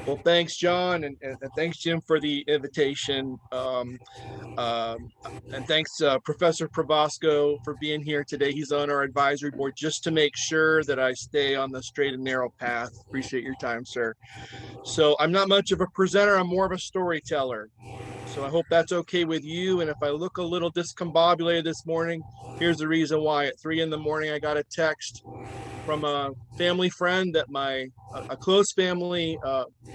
Well, thanks, John, and thanks, Jim, for the invitation. And thanks, Professor Probosco, for being here today. He's on our advisory board just to make sure that I stay on the straight and narrow path. Appreciate your time, sir. So I'm not much of a presenter. I'm more of a storyteller. So I hope that's okay with you. And if I look a little discombobulated this morning, here's the reason why. At 3 a.m, I got a text from a family friend that a close family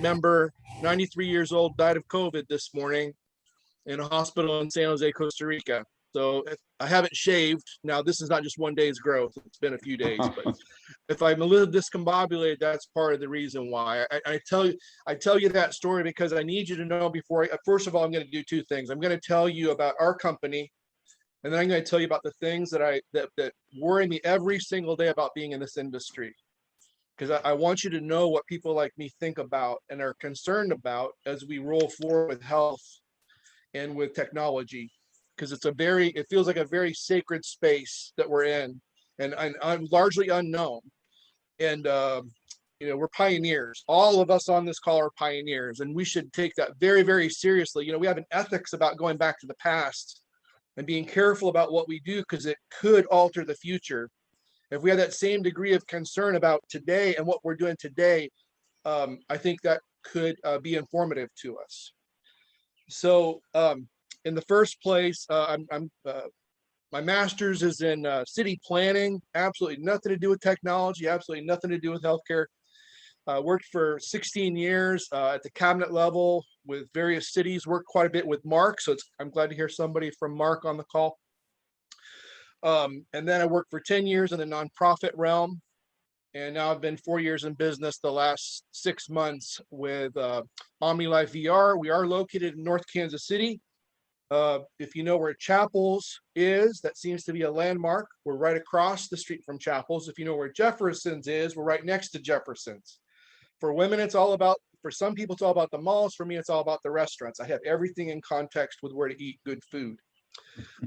member, 93 years old, died of COVID this morning in a hospital in San Jose, Costa Rica. So if I haven't shaved, now this is not just one day's growth, it's been a few days, but if I'm a little discombobulated, that's part of the reason why. I tell you that story because I need you to know first of all, I'm going to do two things. I'm going to tell you about our company, and then I'm going to tell you about the things that worry me every single day about being in this industry. Because I want you to know what people like me think about and are concerned about as we roll forward with health and with technology. Because it feels like a very sacred space that we're in, and I'm largely unknown. And we're pioneers. All of us on this call are pioneers, and we should take that very, very seriously. We have an ethics about going back to the past and being careful about what we do because it could alter the future. If we have that same degree of concern about today and what we're doing today, I think that could be informative to us. So in the first place, my master's is in city planning, absolutely nothing to do with technology, absolutely nothing to do with healthcare. Worked for 16 years at the cabinet level with various cities, worked quite a bit with Mark. So I'm glad to hear somebody from Mark on the call. And then I worked for 10 years in the nonprofit realm. And now I've been 4 years in business, the last 6 months with OmniLife VR. We are located in North Kansas City. If you know where Chapels is, that seems to be a landmark. We're right across the street from Chapels. If you know where Jefferson's is, we're right next to Jefferson's. For women, for some people, it's all about the malls. For me, it's all about the restaurants. I have everything in context with where to eat good food.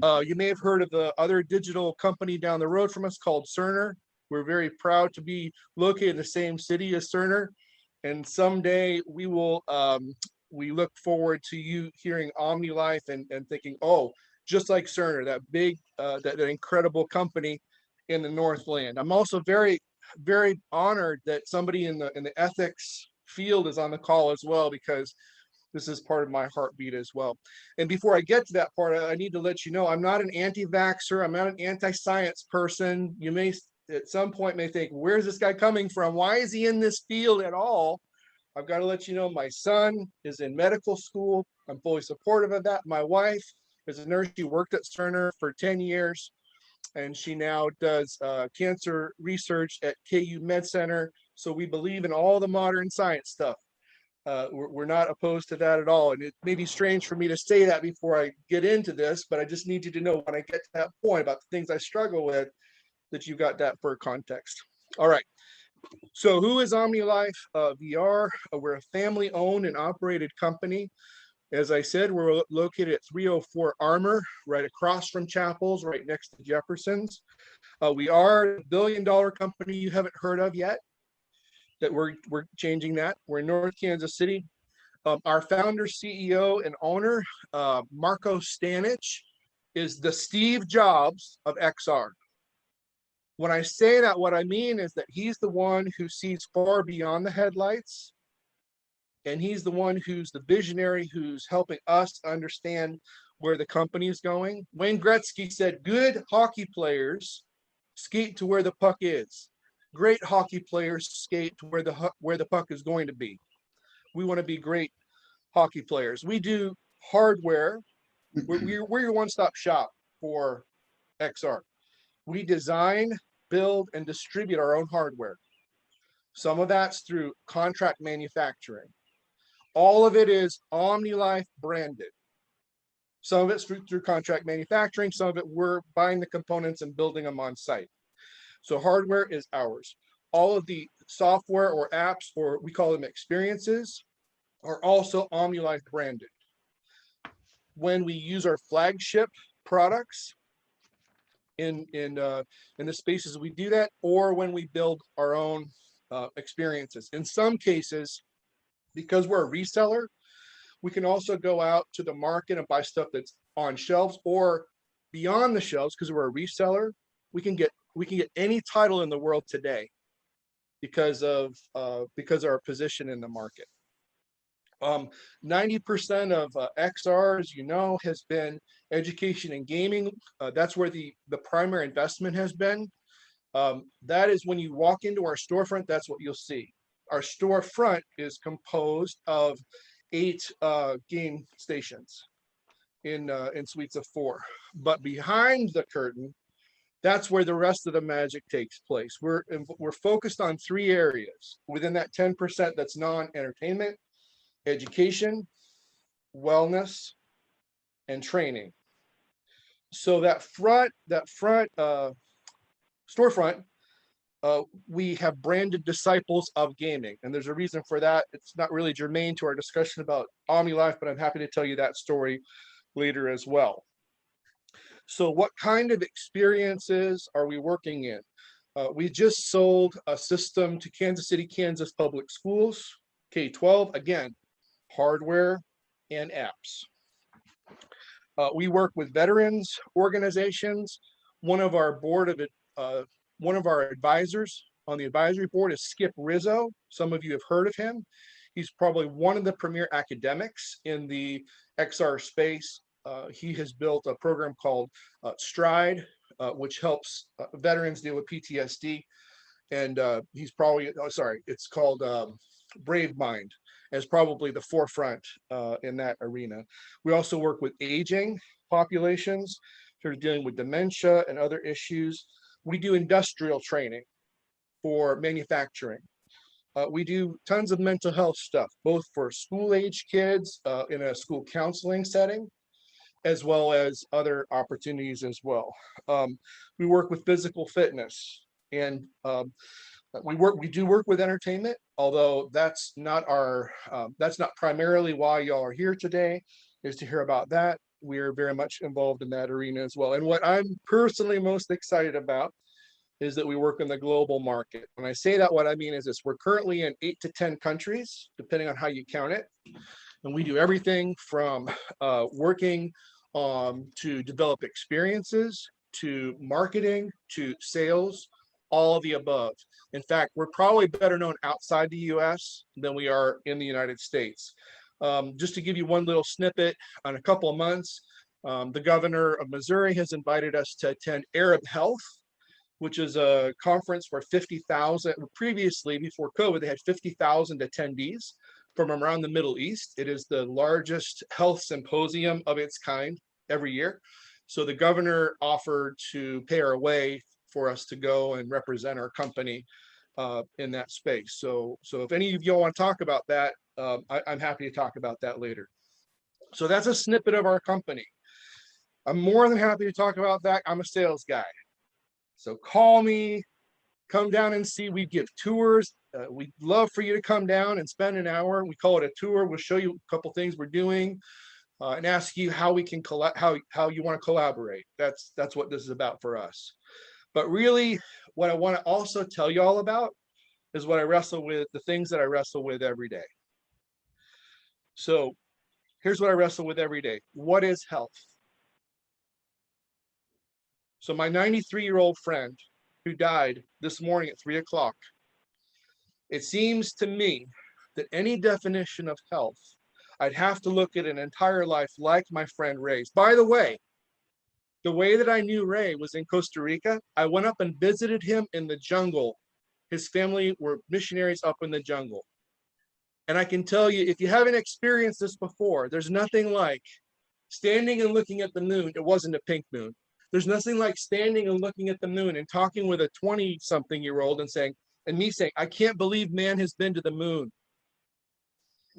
You may have heard of the other digital company down the road from us called Cerner. We're very proud to be located in the same city as Cerner. And someday we look forward to you hearing OmniLife and thinking, oh, just like Cerner, that big, that incredible company in the Northland. I'm also very, very honored that somebody in the ethics field is on the call as well, because this is part of my heartbeat as well. And before I get to that part, I need to let you know, I'm not an anti-vaxxer. I'm not an anti-science person. You may, at some point, may think, where's this guy coming from? Why is he in this field at all? I've got to let you know, my son is in medical school. I'm fully supportive of that. My wife is a nurse. She worked at Cerner for 10 years, and she now does cancer research at KU Med Center. So we believe in all the modern science stuff. We're not opposed to that at all. And it may be strange for me to say that before I get into this, but I just need you to know when I get to that point about the things I struggle with, that you got that for context. All right. So who is OmniLife VR? We're a family-owned and operated company. As I said, we're located at 304 Armour, right across from Chapels, right next to Jefferson's. We are a billion-dollar company you haven't heard of yet, that we're changing that. We're in North Kansas City. Our founder, CEO, and owner, Marco Stanich, is the Steve Jobs of XR. When I say that, what I mean is that he's the one who sees far beyond the headlights, and he's the one who's the visionary, who's helping us understand where the company is going. Wayne Gretzky said, good hockey players skate to where the puck is. Great hockey players skate to where the puck is going to be. We want to be great hockey players. We do hardware. We're your one-stop shop for XR. We design, build, and distribute our own hardware. Some of that's through contract manufacturing. All of it is OmniLife branded. Some of it's through contract manufacturing. Some of it we're buying the components and building them on site. So hardware is ours. All of the software or apps, or we call them experiences, are also OmniLife branded. When we use our flagship products in the spaces we do that, or when we build our own experiences. In some cases, Because we're a reseller, we can also go out to the market and buy stuff that's on shelves or beyond the shelves. Because we're a reseller, we can get any title in the world today because of our position in the market. 90% of XR, as you know, has been education and gaming. That's where the primary investment has been. That is when you walk into our storefront, that's what you'll see. Our storefront is composed of 8 game stations in suites of 4. But behind the curtain, that's where the rest of the magic takes place. We're focused on 3 areas within that 10% that's non-entertainment: education, wellness, and training. So that front storefront, we have branded Disciples of Gaming, and there's a reason for that. It's not really germane to our discussion about OmniLife, but I'm happy to tell you that story later as well. So what kind of experiences are we working in? We just sold a system to Kansas City, Kansas Public Schools, K-12, again, hardware and apps. We work with veterans organizations. One of our advisors on the advisory board is Skip Rizzo. Some of you have heard of him. He's probably one of the premier academics in the XR space. He has built a program called Stride, which helps veterans deal with PTSD. And he's probably, it's called Brave Mind, as probably the forefront in that arena. We also work with aging populations who are dealing with dementia and other issues. We do industrial training for manufacturing. We do tons of mental health stuff, both for school-age kids in a school counseling setting, as well as other opportunities as well. We work with physical fitness, and we do work with entertainment, although that's not primarily why y'all are here today, is to hear about that. We are very much involved in that arena as well. And what I'm personally most excited about is that we work in the global market. When I say that, what I mean is this: we're currently in 8 to 10 countries, depending on how you count it. And we do everything from working to develop experiences, to marketing, to sales, all of the above. In fact, we're probably better known outside the US than we are in the United States. Just to give you one little snippet, on a couple of months, the governor of Missouri has invited us to attend Arab Health, which is a conference where 50,000, previously before COVID, they had 50,000 attendees from around the Middle East. It is the largest health symposium of its kind every year. So the governor offered to pay our way for us to go and represent our company in that space. So if any of y'all want to talk about that, I'm happy to talk about that later. So that's a snippet of our company. I'm more than happy to talk about that. I'm a sales guy. So call me, come down and see. We give tours. We'd love for you to come down and spend an hour. We call it a tour. We'll show you a couple things we're doing and ask you how we can how you want to collaborate. That's what this is about for us. But really, what I want to also tell you all about is what I wrestle with, the things that I wrestle with every day. So here's what I wrestle with every day. What is health? So my 93-year-old friend who died this morning at 3 o'clock, it seems to me that any definition of health, I'd have to look at an entire life like my friend Ray's. By the way that I knew Ray was in Costa Rica. I went up and visited him in the jungle. His family were missionaries up in the jungle. And I can tell you, if you haven't experienced this before, there's nothing like standing and looking at the moon. It wasn't a pink moon. There's nothing like standing and looking at the moon and talking with a 20-something-year-old and me saying, I can't believe man has been to the moon.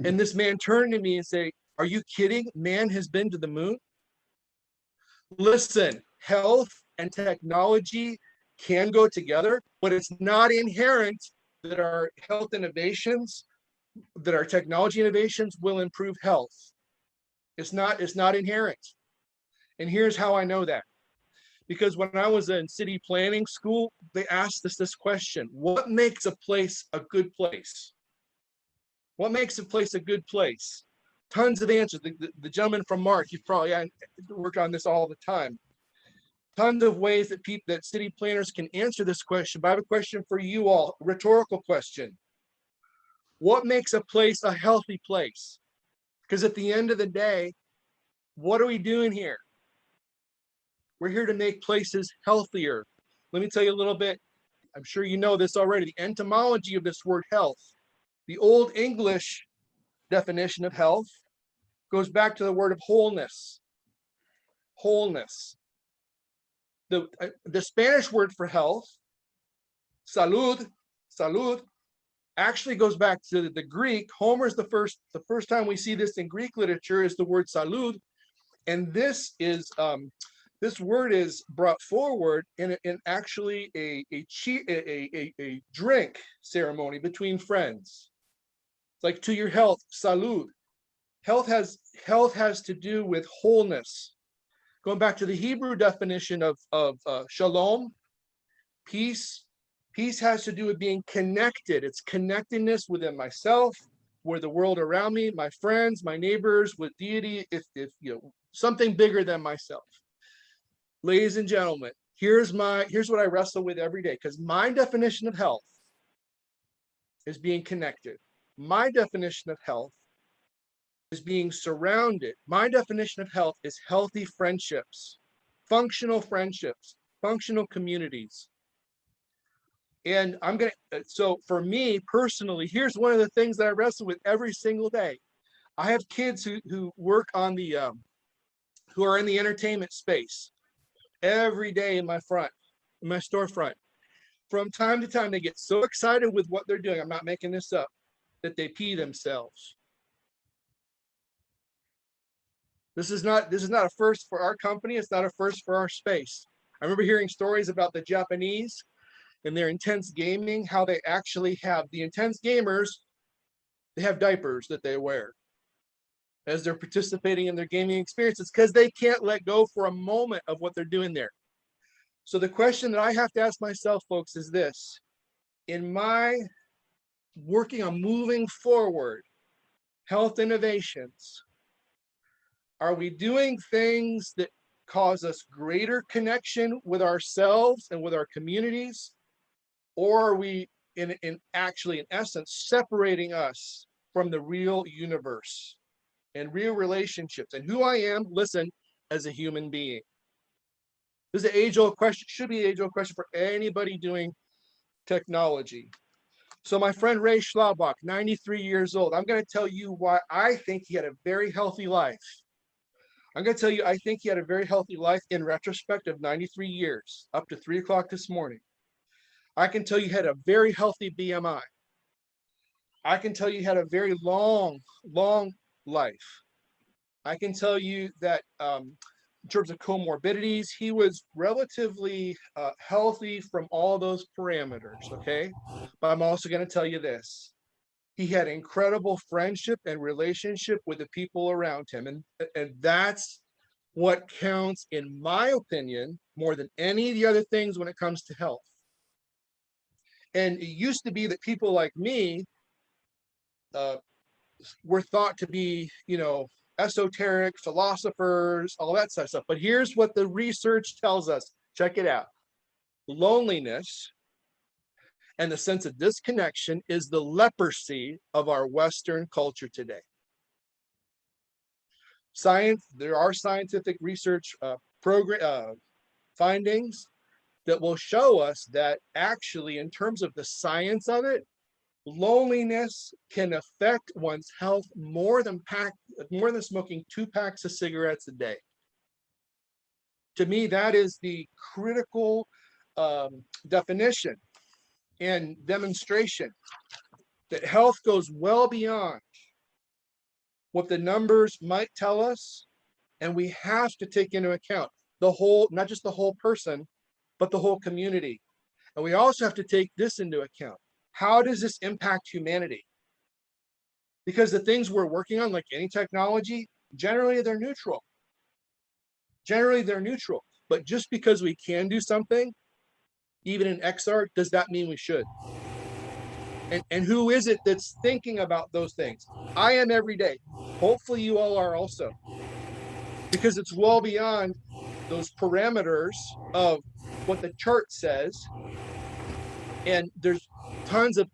And this man turned to me and say, are you kidding? Man has been to the moon? Listen, health and technology can go together, but it's not inherent that our health innovations, that our technology innovations will improve health. It's not inherent. And here's how I know that. Because when I was in city planning school, they asked us this question: what makes a place a good place? What makes a place a good place? Tons of answers. The gentleman from Mark, you probably work on this all the time. Tons of ways that that city planners can answer this question. But I have a question for you all, a rhetorical question. What makes a place a healthy place? Because at the end of the day, what are we doing here? We're here to make places healthier. Let me tell you a little bit. I'm sure you know this already. The etymology of this word health, the Old English definition of health goes back to the word of wholeness. Wholeness. The Spanish word for health, salud, actually goes back to the Greek. Homer's the first time we see this in Greek literature is the word salud, and this word is brought forward in actually a drink ceremony between friends. It's like to your health, salud. Health has to do with wholeness. Going back to the Hebrew definition of shalom, peace. Peace has to do with being connected. It's connectedness within myself, with the world around me, my friends, my neighbors, with deity, if something bigger than myself. Ladies and gentlemen, here's what I wrestle with every day, because my definition of health is being connected. My definition of health is being surrounded. My definition of health is healthy friendships, functional communities. And so for me personally, here's one of the things that I wrestle with every single day. I have kids who work on who are in the entertainment space every day in my storefront. From time to time, they get so excited with what they're doing, I'm not making this up, that they pee themselves. This is not a first for our company. It's not a first for our space. I remember hearing stories about the Japanese and their intense gaming, how they actually have the intense gamers, they have diapers that they wear as they're participating in their gaming experiences because they can't let go for a moment of what they're doing there. So the question that I have to ask myself, folks, is this. In my working on moving forward health innovations, are we doing things that cause us greater connection with ourselves and with our communities? Or are we in essence separating us from the real universe and real relationships and who I am, listen, as a human being? This is an age-old question, should be an age-old question for anybody doing technology. So my friend Ray Schlabach, 93 years old, I'm going to tell you why I think he had a very healthy life. I'm going to tell you, I think he had a very healthy life in retrospect of 93 years, up to 3 o'clock this morning. I can tell you he had a very healthy BMI. I can tell you he had a very long life. I can tell you that in terms of comorbidities, he was relatively healthy from all those parameters, okay? But I'm also going to tell you this. He had incredible friendship and relationship with the people around him. And that's what counts, in my opinion, more than any of the other things when it comes to health. And it used to be that people like me were thought to be, esoteric philosophers, all that sort of stuff. But here's what the research tells us. Check it out. Loneliness and the sense of disconnection is the leprosy of our Western culture today. There are scientific research findings that will show us that actually, in terms of the science of it, loneliness can affect one's health more than smoking 2 packs of cigarettes a day. To me, that is the critical definition and demonstration that health goes well beyond what the numbers might tell us, and we have to take into account the whole, not just the whole person, but the whole community. And we also have to take this into account. How does this impact humanity? Because the things we're working on, like any technology, generally they're neutral. But just because we can do something, even in XR, does that mean we should? And who is it that's thinking about those things? I am every day. Hopefully you all are also, because it's well beyond those parameters of what the chart says. And there's tons of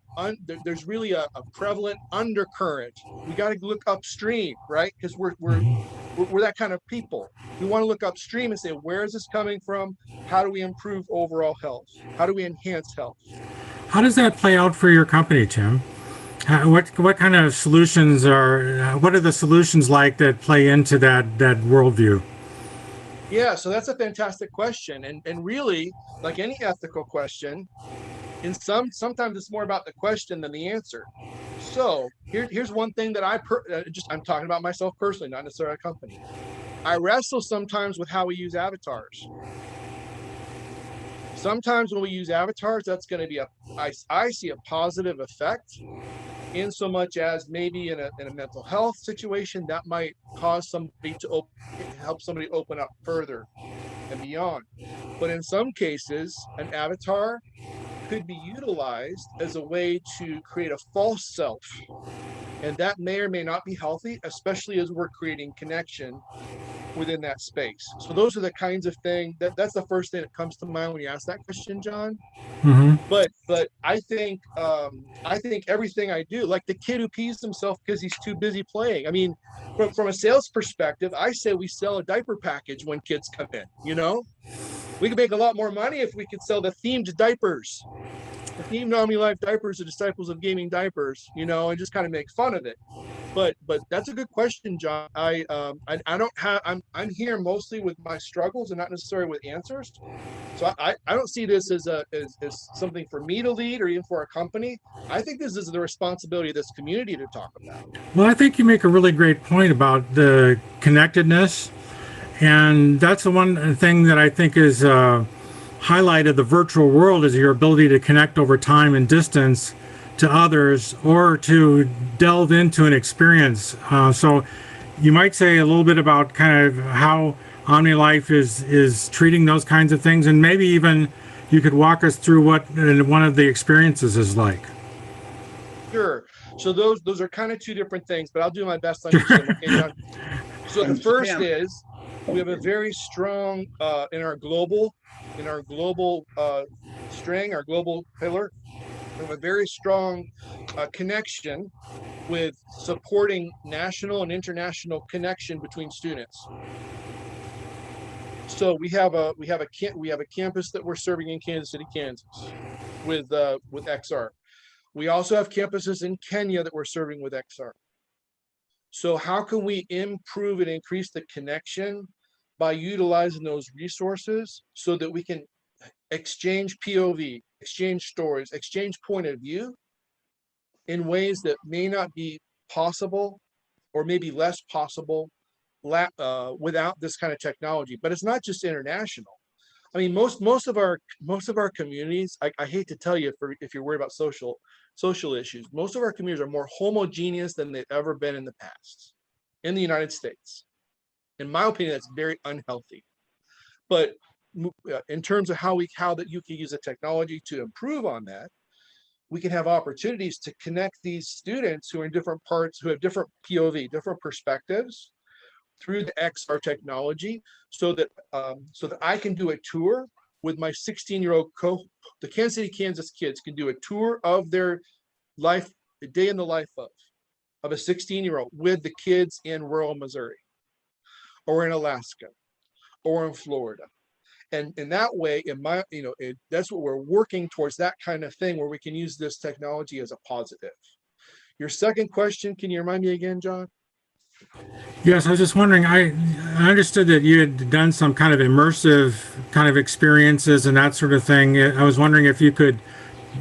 there's really a prevalent undercurrent. We got to look upstream, right? Because we're that kind of people. We want to look upstream and say, where is this coming from? How do we improve overall health? How do we enhance health? How does that play out for your company, Tim? What kind of solutions what are the solutions like that play into that worldview? Yeah, so that's a fantastic question. And really, like any ethical question, sometimes it's more about the question than the answer. So here's one thing that I'm talking about myself personally, not necessarily a company. I wrestle sometimes with how we use avatars. Sometimes when we use avatars, that's going to be I see a positive effect, in so much as maybe in a mental health situation that might cause somebody to help somebody open up further and beyond. But in some cases, an avatar could be utilized as a way to create a false self. And that may or may not be healthy, especially as we're creating connection within that space. So those are the kinds of things that's the first thing that comes to mind when you ask that question, John. Mm-hmm. But I think everything I do, like the kid who pees himself because he's too busy playing. I mean, from a sales perspective, I say we sell a diaper package when kids come in. We could make a lot more money if we could sell the themed diapers. The themed Omni Life diapers are disciples of gaming diapers, and just kind of make fun of it. But that's a good question, John. I don't have I'm here mostly with my struggles and not necessarily with answers. So I don't see this as something for me to lead or even for a company. I think this is the responsibility of this community to talk about. Well, I think you make a really great point about the connectedness, and that's the one thing that I think is highlight of the virtual world is your ability to connect over time and distance to others or to delve into an experience. So you might say a little bit about kind of how OmniLife is treating those kinds of things, and maybe even you could walk us through what one of the experiences is like. Sure. So those are kind of two different things, but I'll do my best on each of them. Okay, John? So the first is we have a very strong in our global string, our global pillar. We have a very strong connection with supporting national and international connection between students. So we have a campus that we're serving in Kansas City, Kansas, with XR. We also have campuses in Kenya that we're serving with XR. So how can we improve and increase the connection by utilizing those resources so that we can exchange POV, exchange stories, exchange point of view in ways that may not be possible or maybe less possible without this kind of technology? But it's not just international. I mean, most of our communities, I hate to tell you if you're worried about social issues, most of our communities are more homogeneous than they've ever been in the past in the United States. In my opinion, that's very unhealthy. But in terms of how that you can use a technology to improve on that, we can have opportunities to connect these students who are in different parts, who have different POV, different perspectives through the XR technology, so that I can do a tour with my 16-year-old the Kansas City, Kansas kids can do a tour of their life, a day in the life of a 16-year-old with the kids in rural Missouri or in Alaska or in Florida. And in that way, that's what we're working towards, that kind of thing where we can use this technology as a positive. Your second question, can you remind me again, John? Yes, I was just wondering, I understood that you had done some kind of immersive kind of experiences and that sort of thing. I was wondering if you could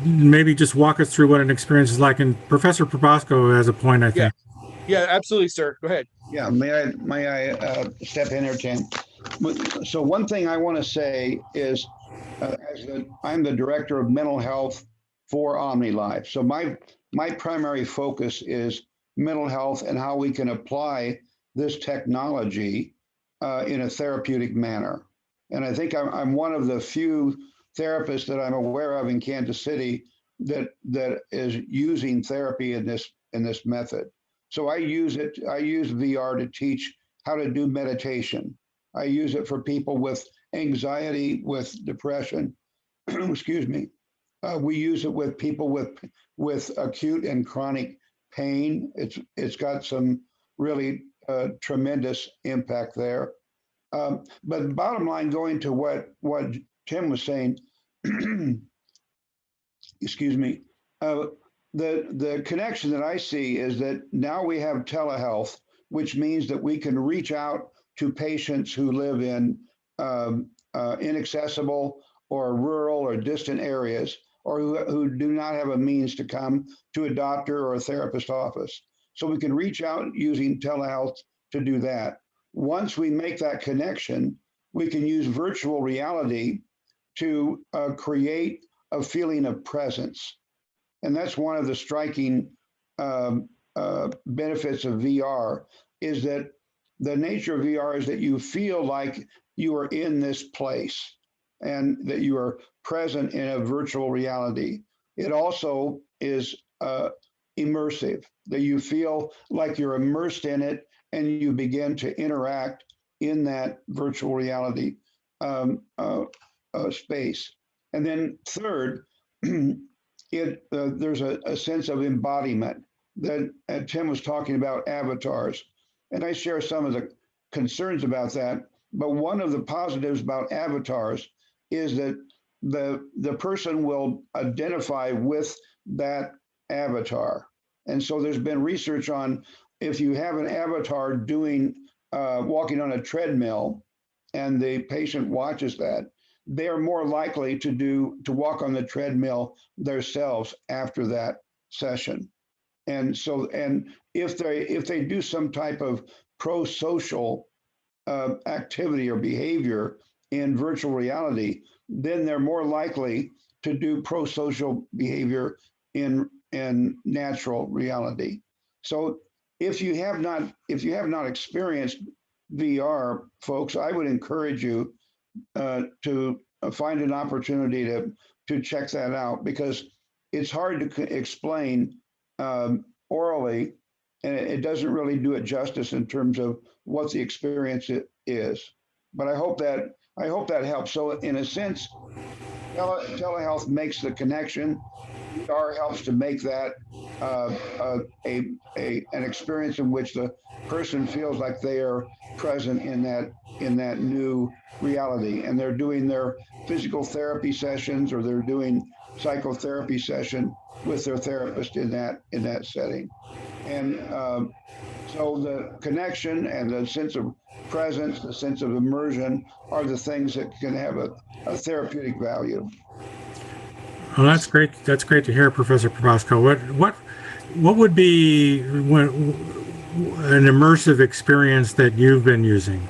maybe just walk us through what an experience is like. And Professor Probasco has a point, I think. Yeah, absolutely, sir. Go ahead. Yeah, may I step in here, Tim? So one thing I want to say is, I'm the director of mental health for OmniLife. So my primary focus is mental health and how we can apply this technology in a therapeutic manner. And I think I'm one of the few therapists that I'm aware of in Kansas City that is using therapy in this method. So I use VR to teach how to do meditation. I use it for people with anxiety, with depression. Excuse me. We use it with people with acute and chronic pain. It's got some really tremendous impact there. But bottom line, going to what Tim was saying, excuse me, the connection that I see is that now we have telehealth, which means that we can reach out to patients who live in inaccessible or rural or distant areas, or who do not have a means to come to a doctor or a therapist office. So we can reach out using telehealth to do that. Once we make that connection, we can use virtual reality to create a feeling of presence. And that's one of the striking benefits of VR, is that the nature of VR is that you feel like you are in this place and that you are present in a virtual reality. It also is immersive, that you feel like you're immersed in it and you begin to interact in that virtual reality space. And then third, there's a sense of embodiment that Tim was talking about avatars. And I share some of the concerns about that. But one of the positives about avatars is that the person will identify with that avatar. And so there's been research on, if you have an avatar doing walking on a treadmill and the patient watches that, they are more likely to walk on the treadmill themselves after that session. And so, and if they do some type of pro-social activity or behavior in virtual reality, then they're more likely to do pro-social behavior in natural reality. So if you have not experienced VR, folks, I would encourage you to find an opportunity to check that out, because it's hard to explain orally, and it doesn't really do it justice in terms of what the experience is. But I hope that helps. So in a sense, telehealth makes the connection. VR helps to make that an experience in which the person feels like they are present in that new reality, and they're doing their physical therapy sessions, or they're doing psychotherapy session with their therapist in that setting. And so the connection and the sense of presence, the sense of immersion, are the things that can have a therapeutic value. Well, that's great. That's great to hear, Professor Probasco. What would be an immersive experience that you've been using?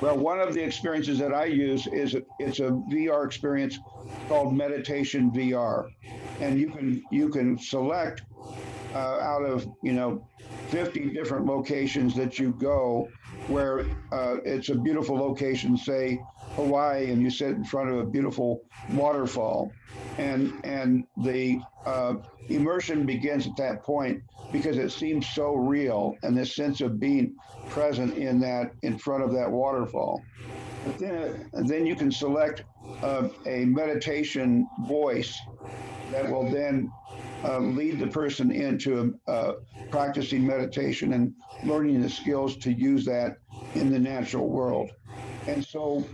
Well, one of the experiences that I use it's a VR experience called Meditation VR, and you can select out of 50 different locations that you go, where it's a beautiful location, say Hawaii, and you sit in front of a beautiful waterfall, and the immersion begins at that point, because it seems so real, and this sense of being present in front of that waterfall. But then you can select a meditation voice that will then lead the person into practicing meditation and learning the skills to use that in the natural world. And so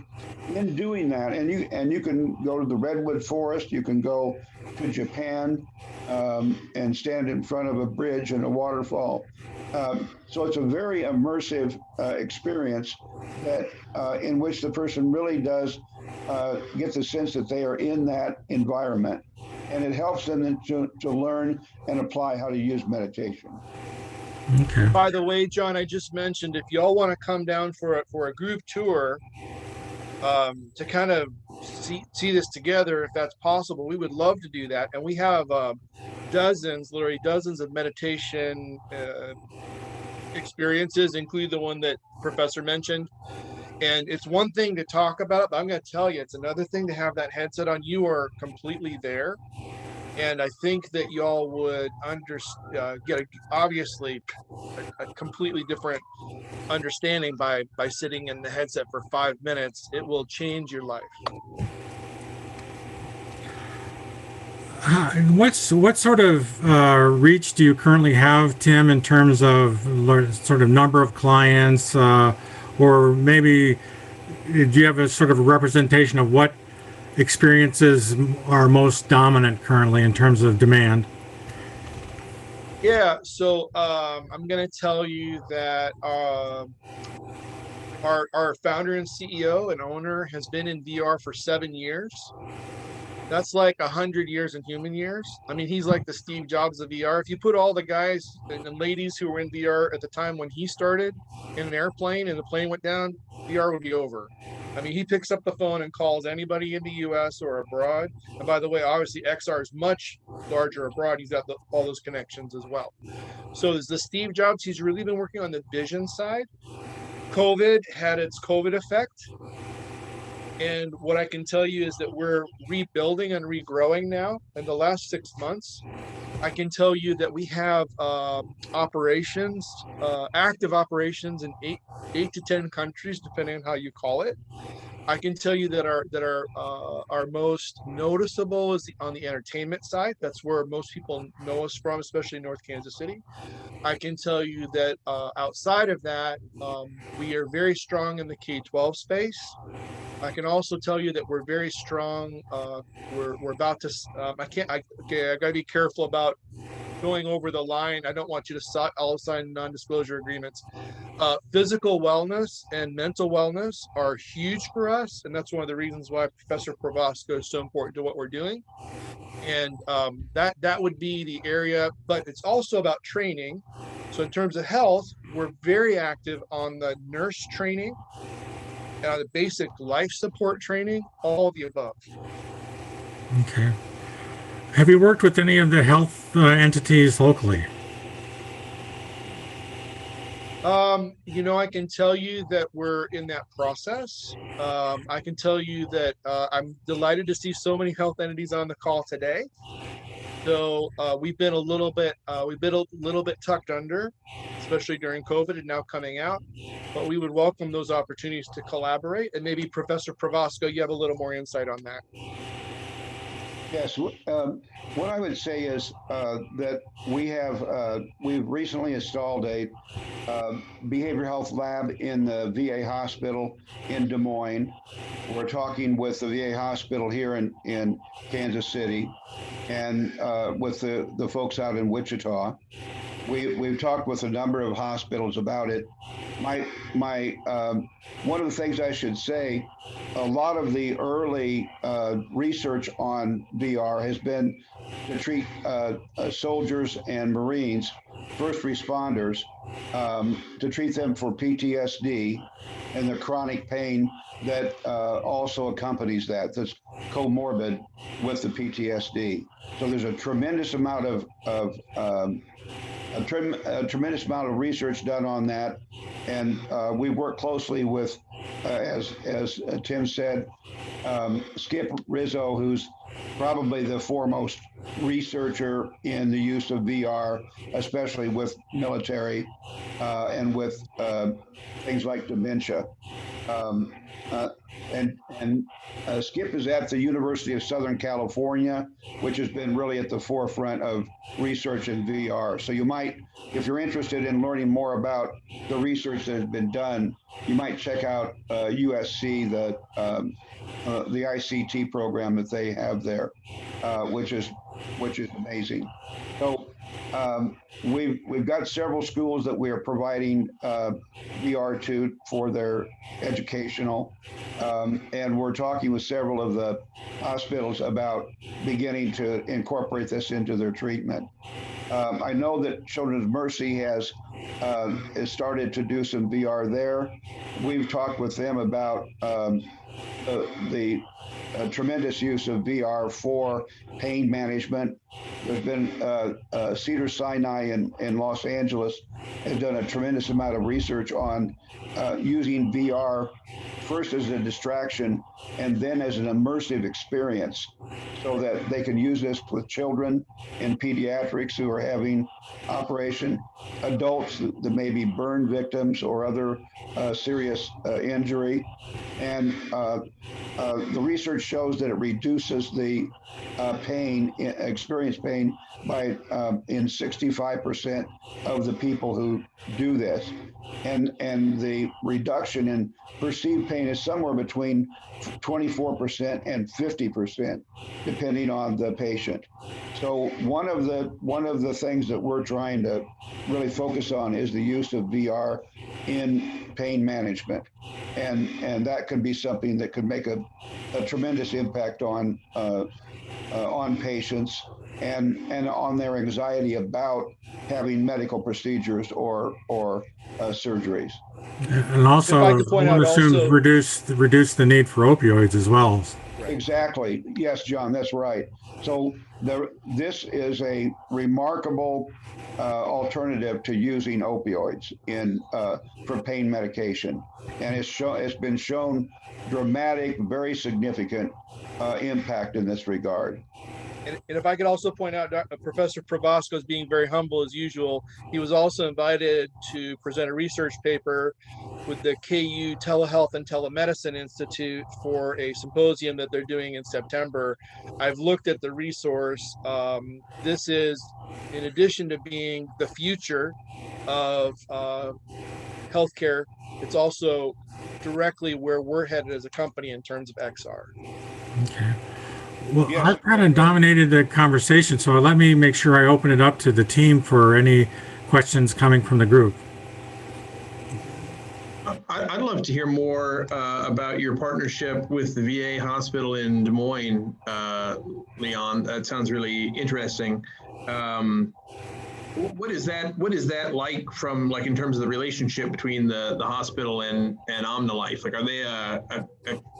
in doing that, and you can go to the redwood forest, you can go to Japan and stand in front of a bridge and a waterfall. So it's a very immersive experience that in which the person really does get the sense that they are in that environment, and it helps them to learn and apply how to use meditation. Okay. By the way, John, I just mentioned, if y'all want to come down for a group tour to kind of see this together, if that's possible, we would love to do that. And we have literally dozens of meditation experiences, including the one that Professor mentioned. And it's one thing to talk about it, but I'm going to tell you, it's another thing to have that headset on. You are completely there. And I think that y'all would get obviously a completely different understanding by sitting in the headset for 5 minutes. It will change your life. What sort of reach do you currently have, Tim, in terms of sort of number of clients, or maybe do you have a sort of a representation of what experiences are most dominant currently in terms of demand? Yeah, so I'm going to tell you that our founder and CEO and owner has been in VR for 7 years. That's like 100 years in human years. I mean, he's like the Steve Jobs of VR. If you put all the guys and ladies who were in VR at the time when he started in an airplane and the plane went down, VR would be over. I mean, he picks up the phone and calls anybody in the US or abroad. And by the way, obviously XR is much larger abroad. He's got all those connections as well. So there's the Steve Jobs. He's really been working on the vision side. COVID had its COVID effect. And what I can tell you is that we're rebuilding and regrowing now. In the last 6 months, I can tell you that we have operations, active operations in eight to 10 countries, depending on how you call it. I can tell you that our most noticeable is on the entertainment side. That's where most people know us from, especially North Kansas City. I can tell you that outside of that, we are very strong in the K-12 space. I can also tell you that we're very strong. We're about to. I got to be careful about going over the line. I don't want you to all sign non-disclosure agreements. Physical wellness and mental wellness are huge for us, and that's one of the reasons why Professor Probosco is so important to what we're doing. And that would be the area, but it's also about training. So in terms of health, we're very active on the nurse training, the basic life support training, all of the above. Okay. Have you worked with any of the health entities locally? I can tell you that we're in that process. I can tell you that I'm delighted to see so many health entities on the call today. So we've been a little bit tucked under, especially during COVID and now coming out. But we would welcome those opportunities to collaborate. And maybe Professor Probosco, you have a little more insight on that. Yes, what I would say is that we've recently installed a behavioral health lab in the VA hospital in Des Moines. We're talking with the VA hospital here in Kansas City, and with the folks out in Wichita. We've talked with a number of hospitals about it. One of the things I should say, a lot of the early research on VR has been to treat soldiers and Marines, first responders, to treat them for PTSD and the chronic pain that also accompanies that, that's comorbid with the PTSD. So there's a tremendous amount a tremendous amount of research done on that, and we work closely with, as Tim said, Skip Rizzo, who's probably the foremost researcher in the use of VR, especially with military and with things like dementia. And Skip is at the University of Southern California, which has been really at the forefront of research in VR. So you might, if you're interested in learning more about the research that has been done, you might check out USC, the ICT program that they have there, which is amazing. So we've got several schools that we are providing VR to for their educational, and we're talking with several of the hospitals about beginning to incorporate this into their treatment. I know that Children's Mercy has started to do some VR there. We've talked with them about the tremendous use of VR for pain management. There's been Cedars-Sinai in Los Angeles has done a tremendous amount of research on using VR first as a distraction and then as an immersive experience, so that they can use this with children in pediatrics who are having operation, adults that may be burn victims or other serious injury. And the research shows that it reduces the pain, experienced pain, by in 65% of the people who do this. And the reduction in perceived pain is somewhere between 24% and 50%, depending on the patient. So one of the things that we're trying to really focus on is the use of VR in pain management, and that could be something that could make a tremendous impact on patients and on their anxiety about having medical procedures or surgeries. And also, one assumes reduce the need for opioids as well. Exactly. Yes, John, that's right. So this is a remarkable alternative to using opioids for pain medication, and it's been shown dramatic, very significant impact in this regard. And if I could also point out, Professor Probasco is being very humble as usual. He was also invited to present a research paper with the KU Telehealth and Telemedicine Institute for a symposium that they're doing in September. I've looked at the resource. This is, in addition to being the future of healthcare, it's also directly where we're headed as a company in terms of XR. Okay. Well, yes. I've kind of dominated the conversation, so let me make sure I open it up to the team for any questions coming from the group. I'd love to hear more about your partnership with the VA hospital in Des Moines, Leon. That sounds really interesting. What is that like from in terms of the relationship between the hospital and OmniLife? Like, are they a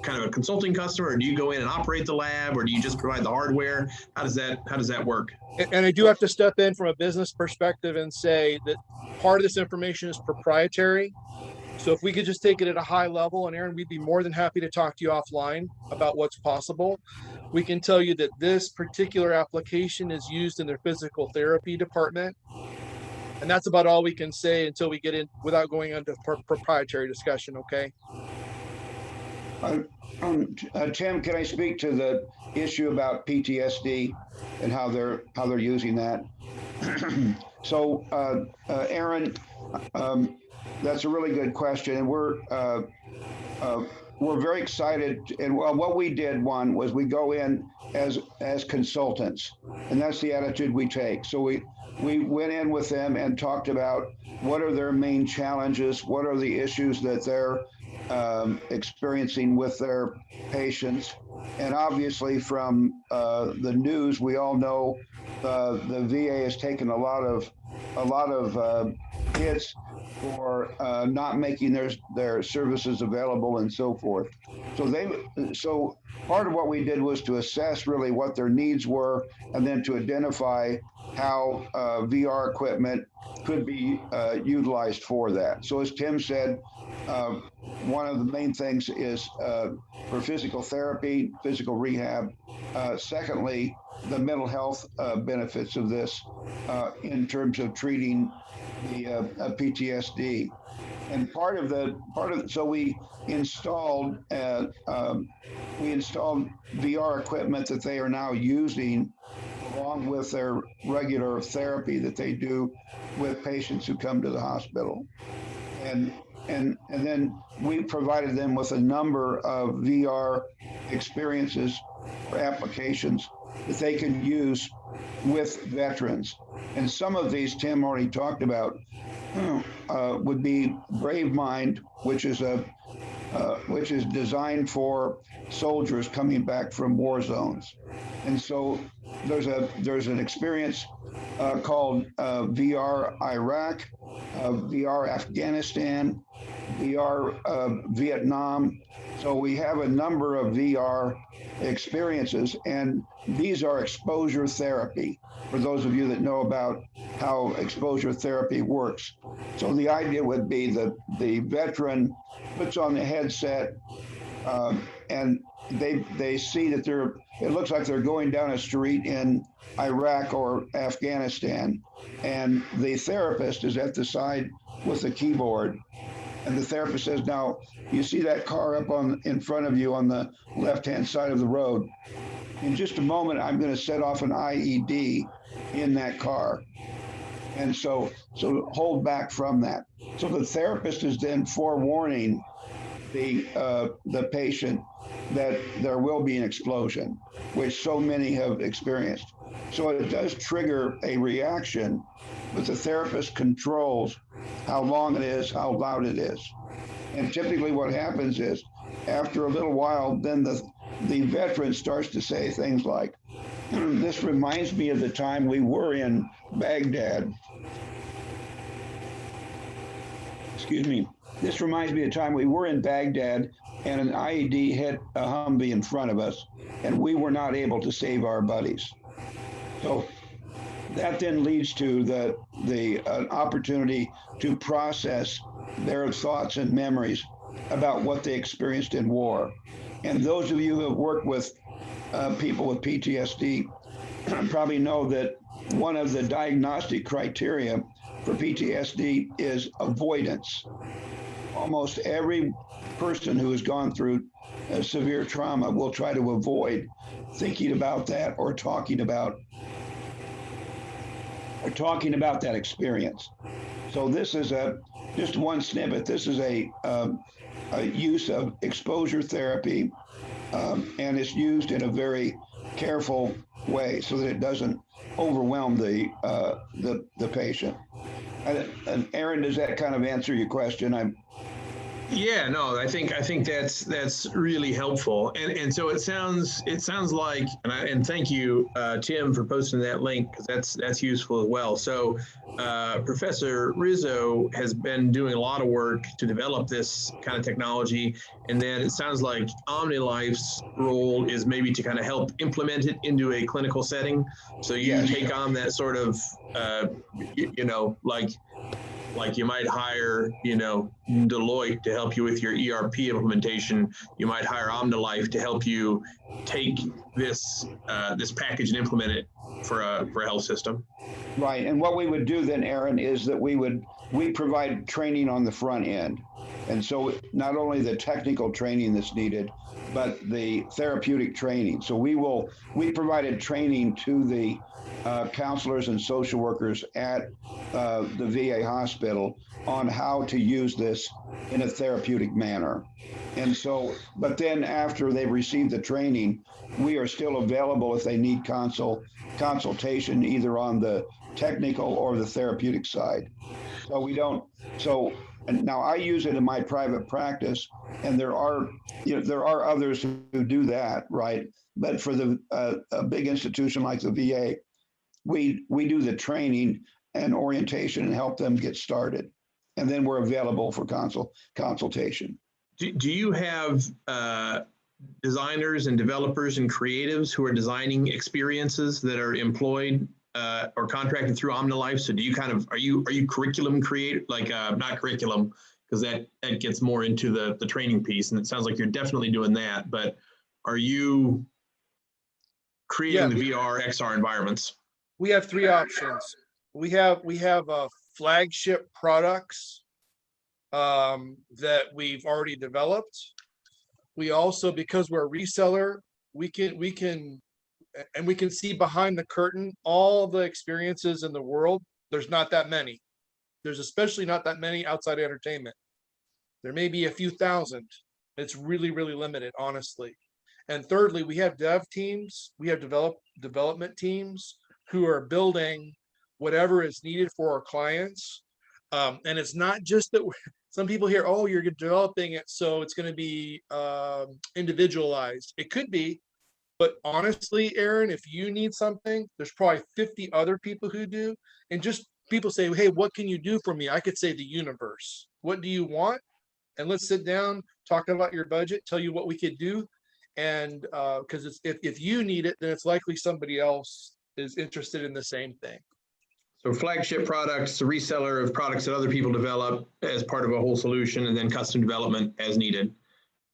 kind of a consulting customer, or do you go in and operate the lab, or do you just provide the hardware? How does that work? And I do have to step in from a business perspective and say that part of this information is proprietary. So if we could just take it at a high level, and Aaron, we'd be more than happy to talk to you offline about what's possible. We can tell you that this particular application is used in their physical therapy department. And that's about all we can say until we get in, without going into proprietary discussion, okay? Tim, can I speak to the issue about PTSD and how they're using that? So, Aaron, that's a really good question, and we're very excited. And what we did, one, was we go in as consultants, and that's the attitude we take. So we went in with them and talked about what are their main challenges, what are the issues that they're experiencing with their patients. And obviously from the news, we all know the VA has taken a lot of hits for not making their services available and so forth. So part of what we did was to assess really what their needs were, and then to identify how VR equipment could be utilized for that. So as Tim said, one of the main things is for physical therapy, physical rehab. Secondly, the mental health benefits of this in terms of treating the PTSD. And so we installed VR equipment that they are now using along with their regular therapy that they do with patients who come to the hospital. And then we provided them with a number of VR experiences or applications that they can use with veterans. And some of these Tim already talked about would be Brave Mind, which is designed for soldiers coming back from war zones. And so there's an experience called VR VR Afghanistan, VR Vietnam, So we have a number of VR experiences, and these are exposure therapy, for those of you that know about how exposure therapy works. So the idea would be that the veteran puts on the headset, and they see that it looks like they're going down a street in Iraq or Afghanistan, and the therapist is at the side with the keyboard, and the therapist says, now you see that car up in front of you on the left-hand side of the road. In just a moment, I'm going to set off an IED in that car. And so hold back from that. So the therapist is then forewarning the patient that there will be an explosion, which so many have experienced. So it does trigger a reaction, but the therapist controls how long it is, how loud it is. And typically what happens is, after a little while, then the veteran starts to say things like, this reminds me of the time we were in Baghdad. Excuse me. This reminds me of the time we were in Baghdad and an IED hit a Humvee in front of us, and we were not able to save our buddies. So that then leads to the opportunity to process their thoughts and memories about what they experienced in war. And those of you who have worked with people with PTSD probably know that one of the diagnostic criteria for PTSD is avoidance. Almost every person who has gone through severe trauma will try to avoid thinking about that or talking about that experience. So this is just one snippet. This is a use of exposure therapy, and it's used in a very careful way so that it doesn't overwhelm the patient. And Aaron, does that kind of answer your question? Yeah, no, I think that's really helpful, and so it sounds like, and thank you, Tim, for posting that link, because that's useful as well. So Professor Rizzo has been doing a lot of work to develop this kind of technology, and then it sounds like OmniLife's role is maybe to kind of help implement it into a clinical setting. So you take on that sort of like you might hire, Deloitte to help you with your ERP implementation. You might hire OmniLife to help you take this package and implement it for a health system. Right. And what we would do then, Aaron, is that we provide training on the front end. And so not only the technical training that's needed, but the therapeutic training. So we provided training to the counselors and social workers at the VA hospital on how to use this in a therapeutic manner. And so, but then after they've received the training, we are still available if they need consultation, either on the technical or the therapeutic side. So we don't, and now I use it in my private practice, and there are others who do that, right? But for a big institution like the VA, we do the training and orientation and help them get started, and then we're available for consultation. Do you have designers and developers and creatives who are designing experiences that are employed or contracted through OmniLife? So do you are you curriculum creator, like not curriculum, because that gets more into the training piece, and it sounds like you're definitely doing that, but are you creating the VR XR environments? We have three options. We have flagship products that we've already developed. We also, because we're a reseller, we can see behind the curtain all the experiences in the world. There's not that many. There's especially not that many outside entertainment. There may be a few thousand. It's really, really limited, honestly. And thirdly, we have dev teams. We have development teams who are building whatever is needed for our clients. And it's not just that some people hear, oh, you're developing it, so it's going to be individualized. It could be, but honestly, Aaron, if you need something, there's probably 50 other people who do. And just people say, hey, what can you do for me? I could say the universe. What do you want? And let's sit down, talk about your budget, tell you what we could do. And because if you need it, then it's likely somebody else is interested in the same thing. So flagship products, a reseller of products that other people develop as part of a whole solution, and then custom development as needed.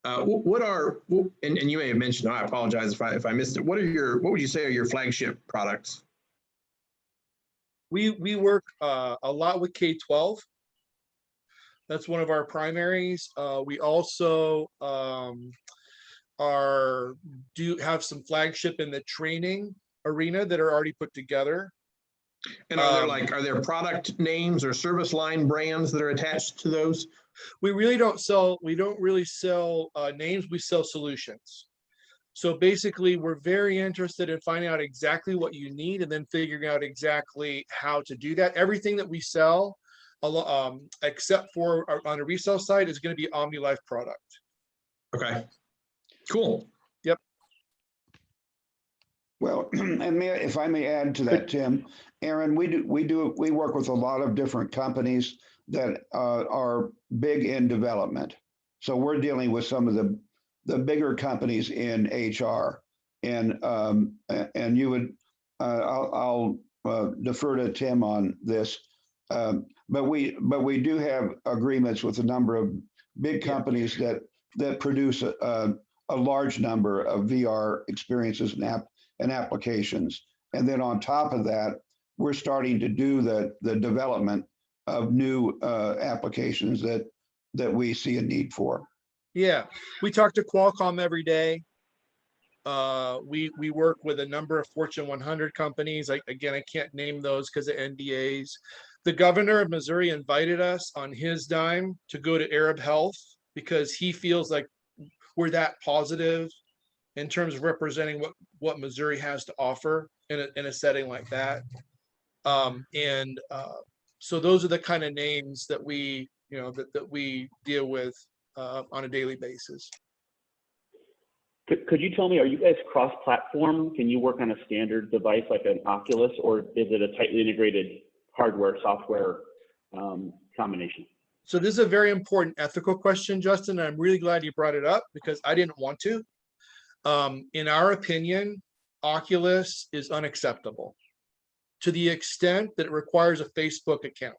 And you may have mentioned, I apologize if I missed it. What would you say are your flagship products? We work a lot with K-12. That's one of our primaries. We also do have some flagship in the training arena that are already put together. And are there product names or service line brands that are attached to those? We don't really sell names, we sell solutions. So basically, we're very interested in finding out exactly what you need and then figuring out exactly how to do that. Everything that we sell, except for on a resale side, is going to be OmniLife product. Okay, cool. Yep. Well, and if I may add to that, Tim, Aaron, we work with a lot of different companies that are big in development. So we're dealing with some of the bigger companies in HR, and you would I'll defer to Tim on this, but we do have agreements with a number of big companies that produce a large number of VR experiences and applications, and then on top of that, we're starting to do the development of new applications that we see a need for. Yeah, we talk to Qualcomm every day. We work with a number of Fortune 100 companies. I can't name those because of NDAs. The governor of Missouri invited us on his dime to go to Arab Health because he feels like we're that positive in terms of representing what Missouri has to offer in a setting like that. So those are the kind of names that we deal with on a daily basis. Could you tell me, are you guys cross-platform? Can you work on a standard device like an Oculus, or is it a tightly integrated hardware, software combination? So this is a very important ethical question, Justin, and I'm really glad you brought it up because I didn't want to. In our opinion, Oculus is unacceptable to the extent that it requires a Facebook account.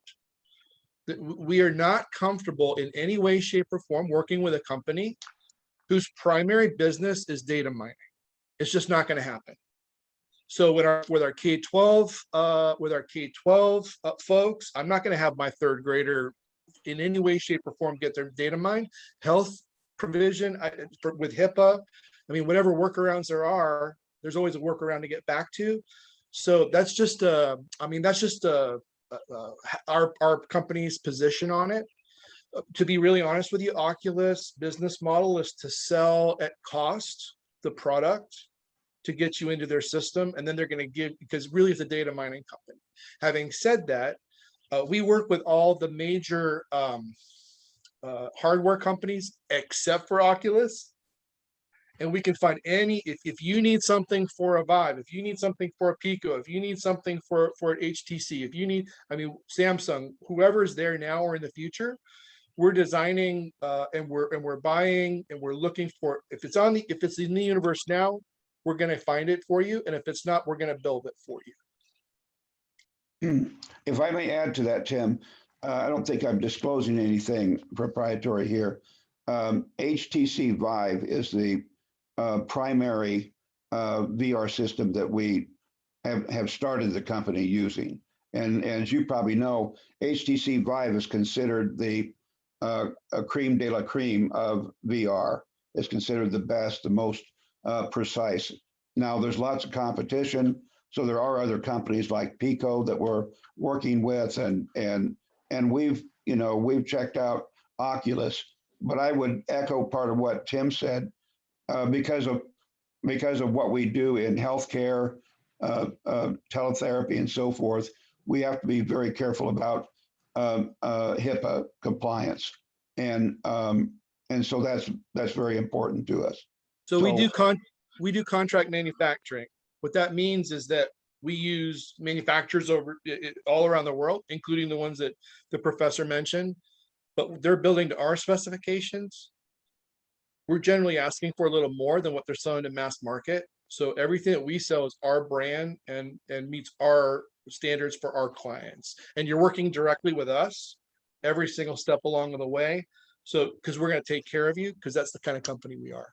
We are not comfortable in any way, shape, or form working with a company whose primary business is data mining. It's just not going to happen. So with our K-12 folks, I'm not going to have my third grader in any way, shape, or form get their data mined. Health provision with HIPAA, I mean, whatever workarounds there are, there's always a workaround to get back to. So that's just our company's position on it. To be really honest with you, Oculus business model is to sell at cost the product to get you into their system, and then they're going to give, because really it's a data mining company. Having said that, we work with all the major hardware companies except for Oculus, and we can find any, if you need something for a Vive, if you need something for a Pico, if you need something for an HTC, if you need, Samsung, whoever's there now or in the future, we're designing and we're buying and we're looking for, if it's in the universe now, we're going to find it for you, and if it's not, we're going to build it for you. If I may add to that, Tim, I don't think I'm disclosing anything proprietary here. HTC Vive is the primary VR system that we have started the company using. And as you probably know, HTC Vive is considered the creme de la creme of VR. It's considered the best, the most precise. Now, there's lots of competition. So there are other companies like Pico that we're working with, and we've checked out Oculus. But I would echo part of what Tim said, because of what we do in healthcare, teletherapy, and so forth. We have to be very careful about HIPAA compliance, and so that's very important to us. So we do contract manufacturing. What that means is that we use manufacturers all around the world, including the ones that the professor mentioned, but they're building to our specifications. we're generally asking for a little more than what they're selling to mass market. So everything that we sell is our brand and meets our standards for our clients. And you're working directly with us every single step along the way. So, because we're going to take care of you, because that's the kind of company we are.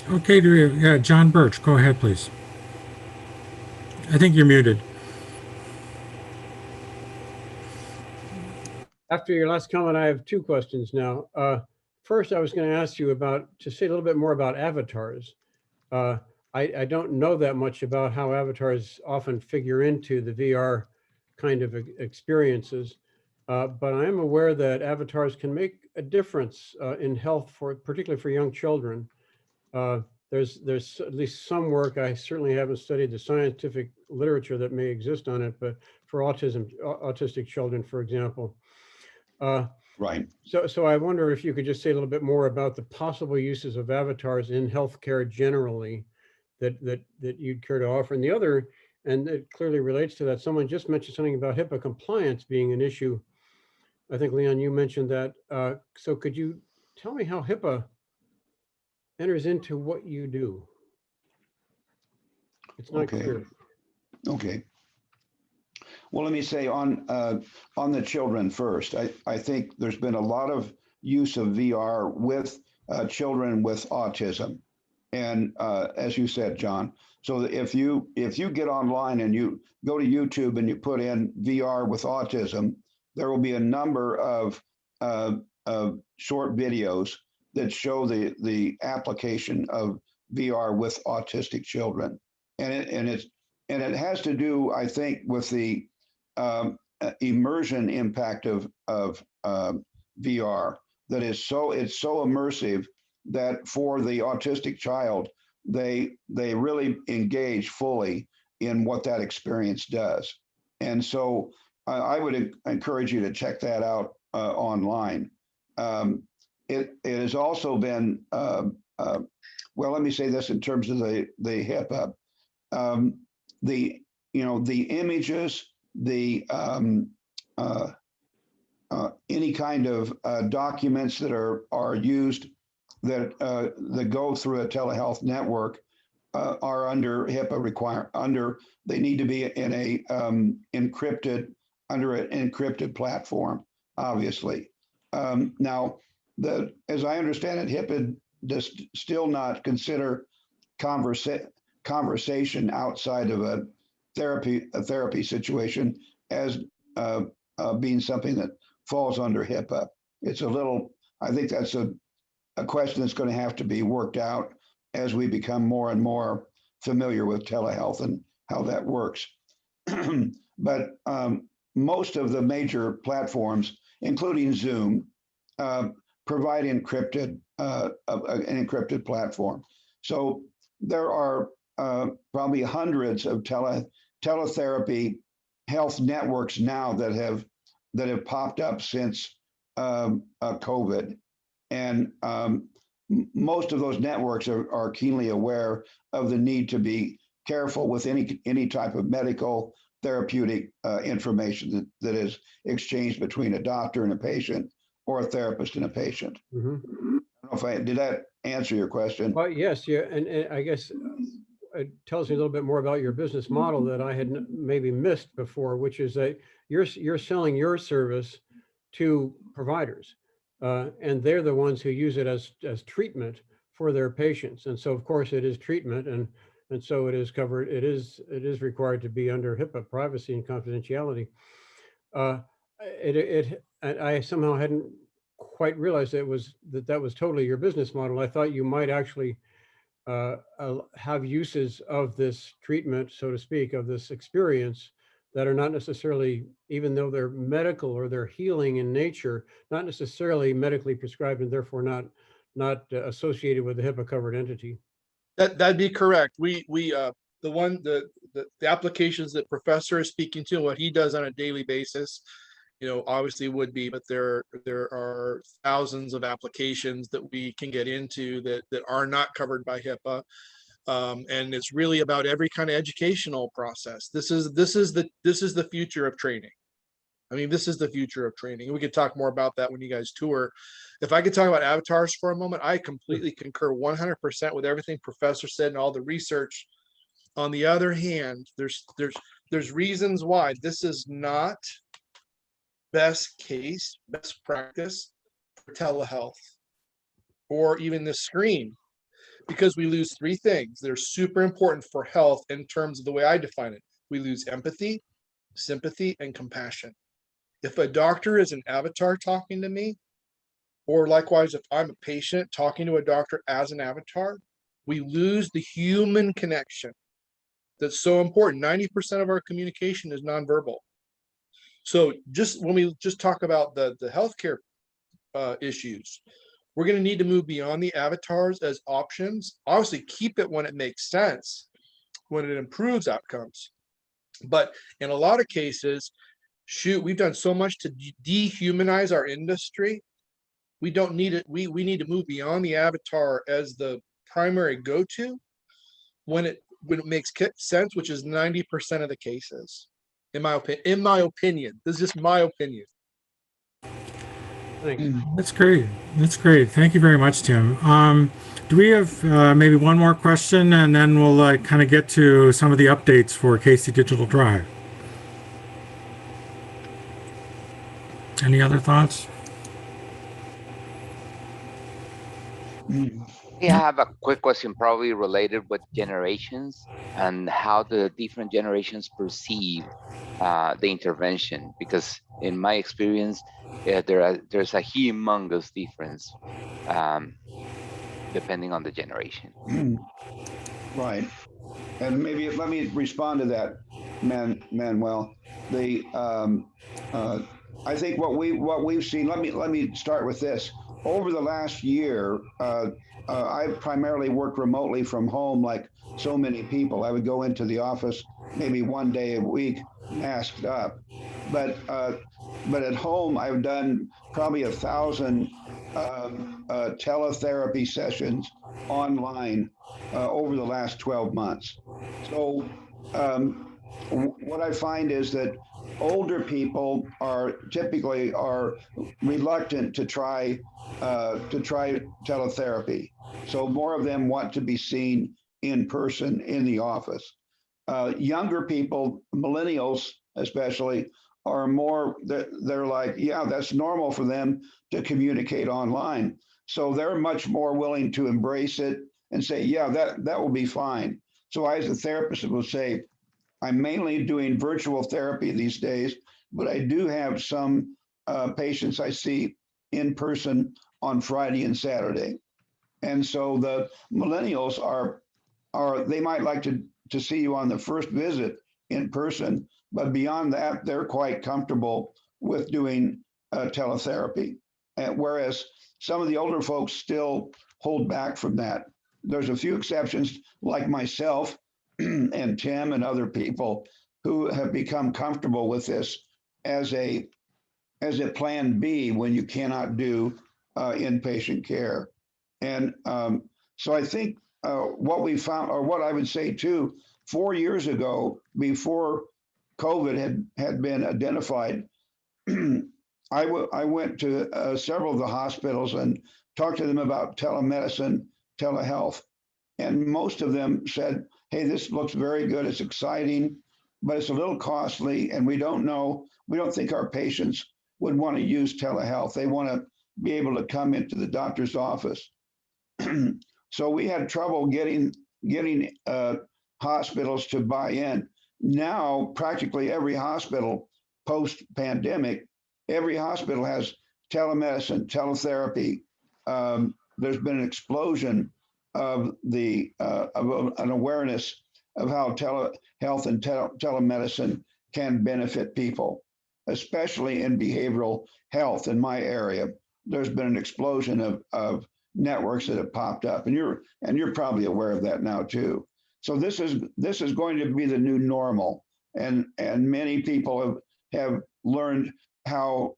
Okay, John Birch, go ahead, please. I think you're muted. After your last comment, I have two questions now. First, I was going to ask you to say a little bit more about avatars. I don't know that much about how avatars often figure into the VR kind of experiences, but I am aware that avatars can make a difference in health, particularly for young children. There's at least some work. I certainly haven't studied the scientific literature that may exist on it, but for autistic children, for example. Right. So I wonder if you could just say a little bit more about the possible uses of avatars in healthcare generally that you'd care to offer. And the other, and it clearly relates to that, someone just mentioned something about HIPAA compliance being an issue. I think, Leon, you mentioned that. So could you tell me how HIPAA enters into what you do? It's not clear. Okay. Well, let me say on the children first. I think there's been a lot of use of VR with children with autism, and as you said, John. So if you get online and you go to YouTube and you put in VR with autism, there will be a number of short videos that show the application of VR with autistic children, and it has to do, I think, with the immersion impact of VR. That is it's so immersive that for the autistic child, they really engage fully in what that experience does. And so I would encourage you to check that out online. It has also been, well, let me say this in terms of the HIPAA, the images, the any kind of documents that are used that go through a telehealth network are under HIPAA they need to be in a under an encrypted platform, obviously. Now, as I understand it, HIPAA does still not consider conversation outside of a therapy situation as being something that falls under HIPAA. It's I think that's a question that's going to have to be worked out as we become more and more familiar with telehealth and how that works. But most of the major platforms, including Zoom, provide an encrypted platform. So there are probably hundreds of teletherapy health networks now that have popped up since COVID, and most of those networks are keenly aware of the need to be careful with any type of medical therapeutic information that is exchanged between a doctor and a patient or a therapist and a patient. Mm-hmm. I don't know if did that answer your question? Well, yes, yeah, and I guess it tells me a little bit more about your business model that I had maybe missed before, which is that you're selling your service to providers, and they're the ones who use it as treatment for their patients. And so, of course, it is treatment, and so it is covered. It is required to be under HIPAA privacy and confidentiality. I somehow hadn't quite realized that was totally your business model. I thought you might actually have uses of this treatment, so to speak, of this experience that are not necessarily, even though they're medical or they're healing in nature, not necessarily medically prescribed and therefore not associated with the HIPAA covered entity. That'd be correct. The applications that Professor is speaking to, what he does on a daily basis, obviously would be, but there are thousands of applications that we can get into that are not covered by HIPAA. And it's really about every kind of educational process. This is the future of training. I mean, this is the future of training. We could talk more about that when you guys tour. If I could talk about avatars for a moment, I completely concur 100% with everything Professor said and all the research. On the other hand, there's reasons why this is not best case, best practice for telehealth or even the screen, because we lose three things that are super important for health in terms of the way I define it. We lose empathy, sympathy, and compassion. If a doctor is an avatar talking to me, or likewise, if I'm a patient talking to a doctor as an avatar, we lose the human connection that's so important. 90% of our communication is nonverbal. So just when we just talk about the healthcare issues, we're going to need to move beyond the avatars as options. Obviously, keep it when it makes sense, when it improves outcomes. But in a lot of cases, shoot, we've done so much to dehumanize our industry. We don't need it. We need to move beyond the avatar as the primary go-to when it makes sense, which is 90% of the cases, in my opinion. This is just my opinion. Thanks. That's great. That's great. Thank you very much, Tim. Do we have maybe one more question, and then we'll kind of get to some of the updates for Casey Digital Drive? Any other thoughts? I have a quick question, probably related with generations and how the different generations perceive the intervention. Because in my experience, there's a humongous difference depending on the generation. Right. And maybe let me respond to that, Manuel. I think what we've seen. Let me start with this. Over the last year, I've primarily worked remotely from home, like so many people. I would go into the office maybe one day a week, masked up. But at home, I've done probably 1,000 teletherapy sessions online over the last 12 months. So what I find is that older people are typically reluctant to try teletherapy. So more of them want to be seen in person in the office. Younger people, millennials especially, are more, they're like, yeah, that's normal for them to communicate online. So they're much more willing to embrace it and say, yeah, that will be fine. So I, as a therapist, will say, I'm mainly doing virtual therapy these days, but I do have some patients I see in person on Friday and Saturday. And so the millennials they might like to see you on the first visit in person, but beyond that, they're quite comfortable with doing teletherapy. Whereas some of the older folks still hold back from that. There's a few exceptions, like myself and Tim and other people who have become comfortable with this as a plan B when you cannot do inpatient care. And so I think what we found, or what I would say too, 4 years ago, before COVID had been identified, I went to several of the hospitals and talked to them about telemedicine, telehealth. And most of them said, hey, this looks very good. It's exciting, but it's a little costly. And we don't think our patients would want to use telehealth. They want to be able to come into the doctor's office. So we had trouble getting hospitals to buy in. Now, practically every hospital post-pandemic, every hospital has telemedicine, teletherapy. There's been an explosion of an awareness of how telehealth and telemedicine can benefit people, especially in behavioral health. In my area, there's been an explosion of networks that have popped up, and you're probably aware of that now too. So this is going to be the new normal, and many people have learned how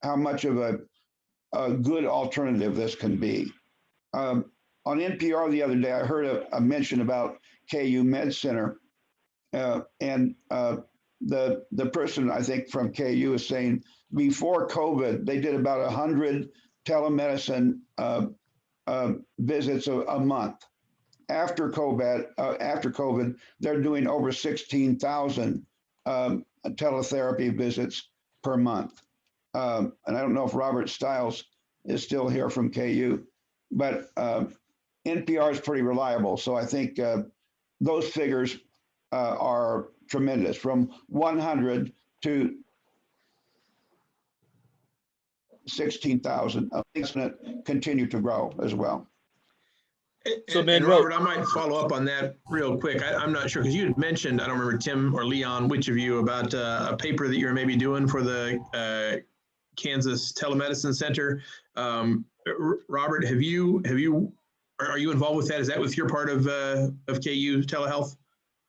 much of a good alternative this can be. On NPR the other day, I heard a mention about KU Med Center, and the person I think from KU is saying before COVID, they did about 100 telemedicine visits a month. After COVID, they're doing over 16,000 teletherapy visits per month. And I don't know if Robert Stiles is still here from KU, but NPR is pretty reliable. So I think those figures are tremendous, from 100 to 16,000. It's going to continue to grow as well. So, and Robert, I might follow up on that real quick. I'm not sure, because you had mentioned, I don't remember, Tim or Leon, which of you, about a paper that you were maybe doing for the Kansas Telemedicine Center. Robert, are you involved with that? Is that with your part of KU Telehealth?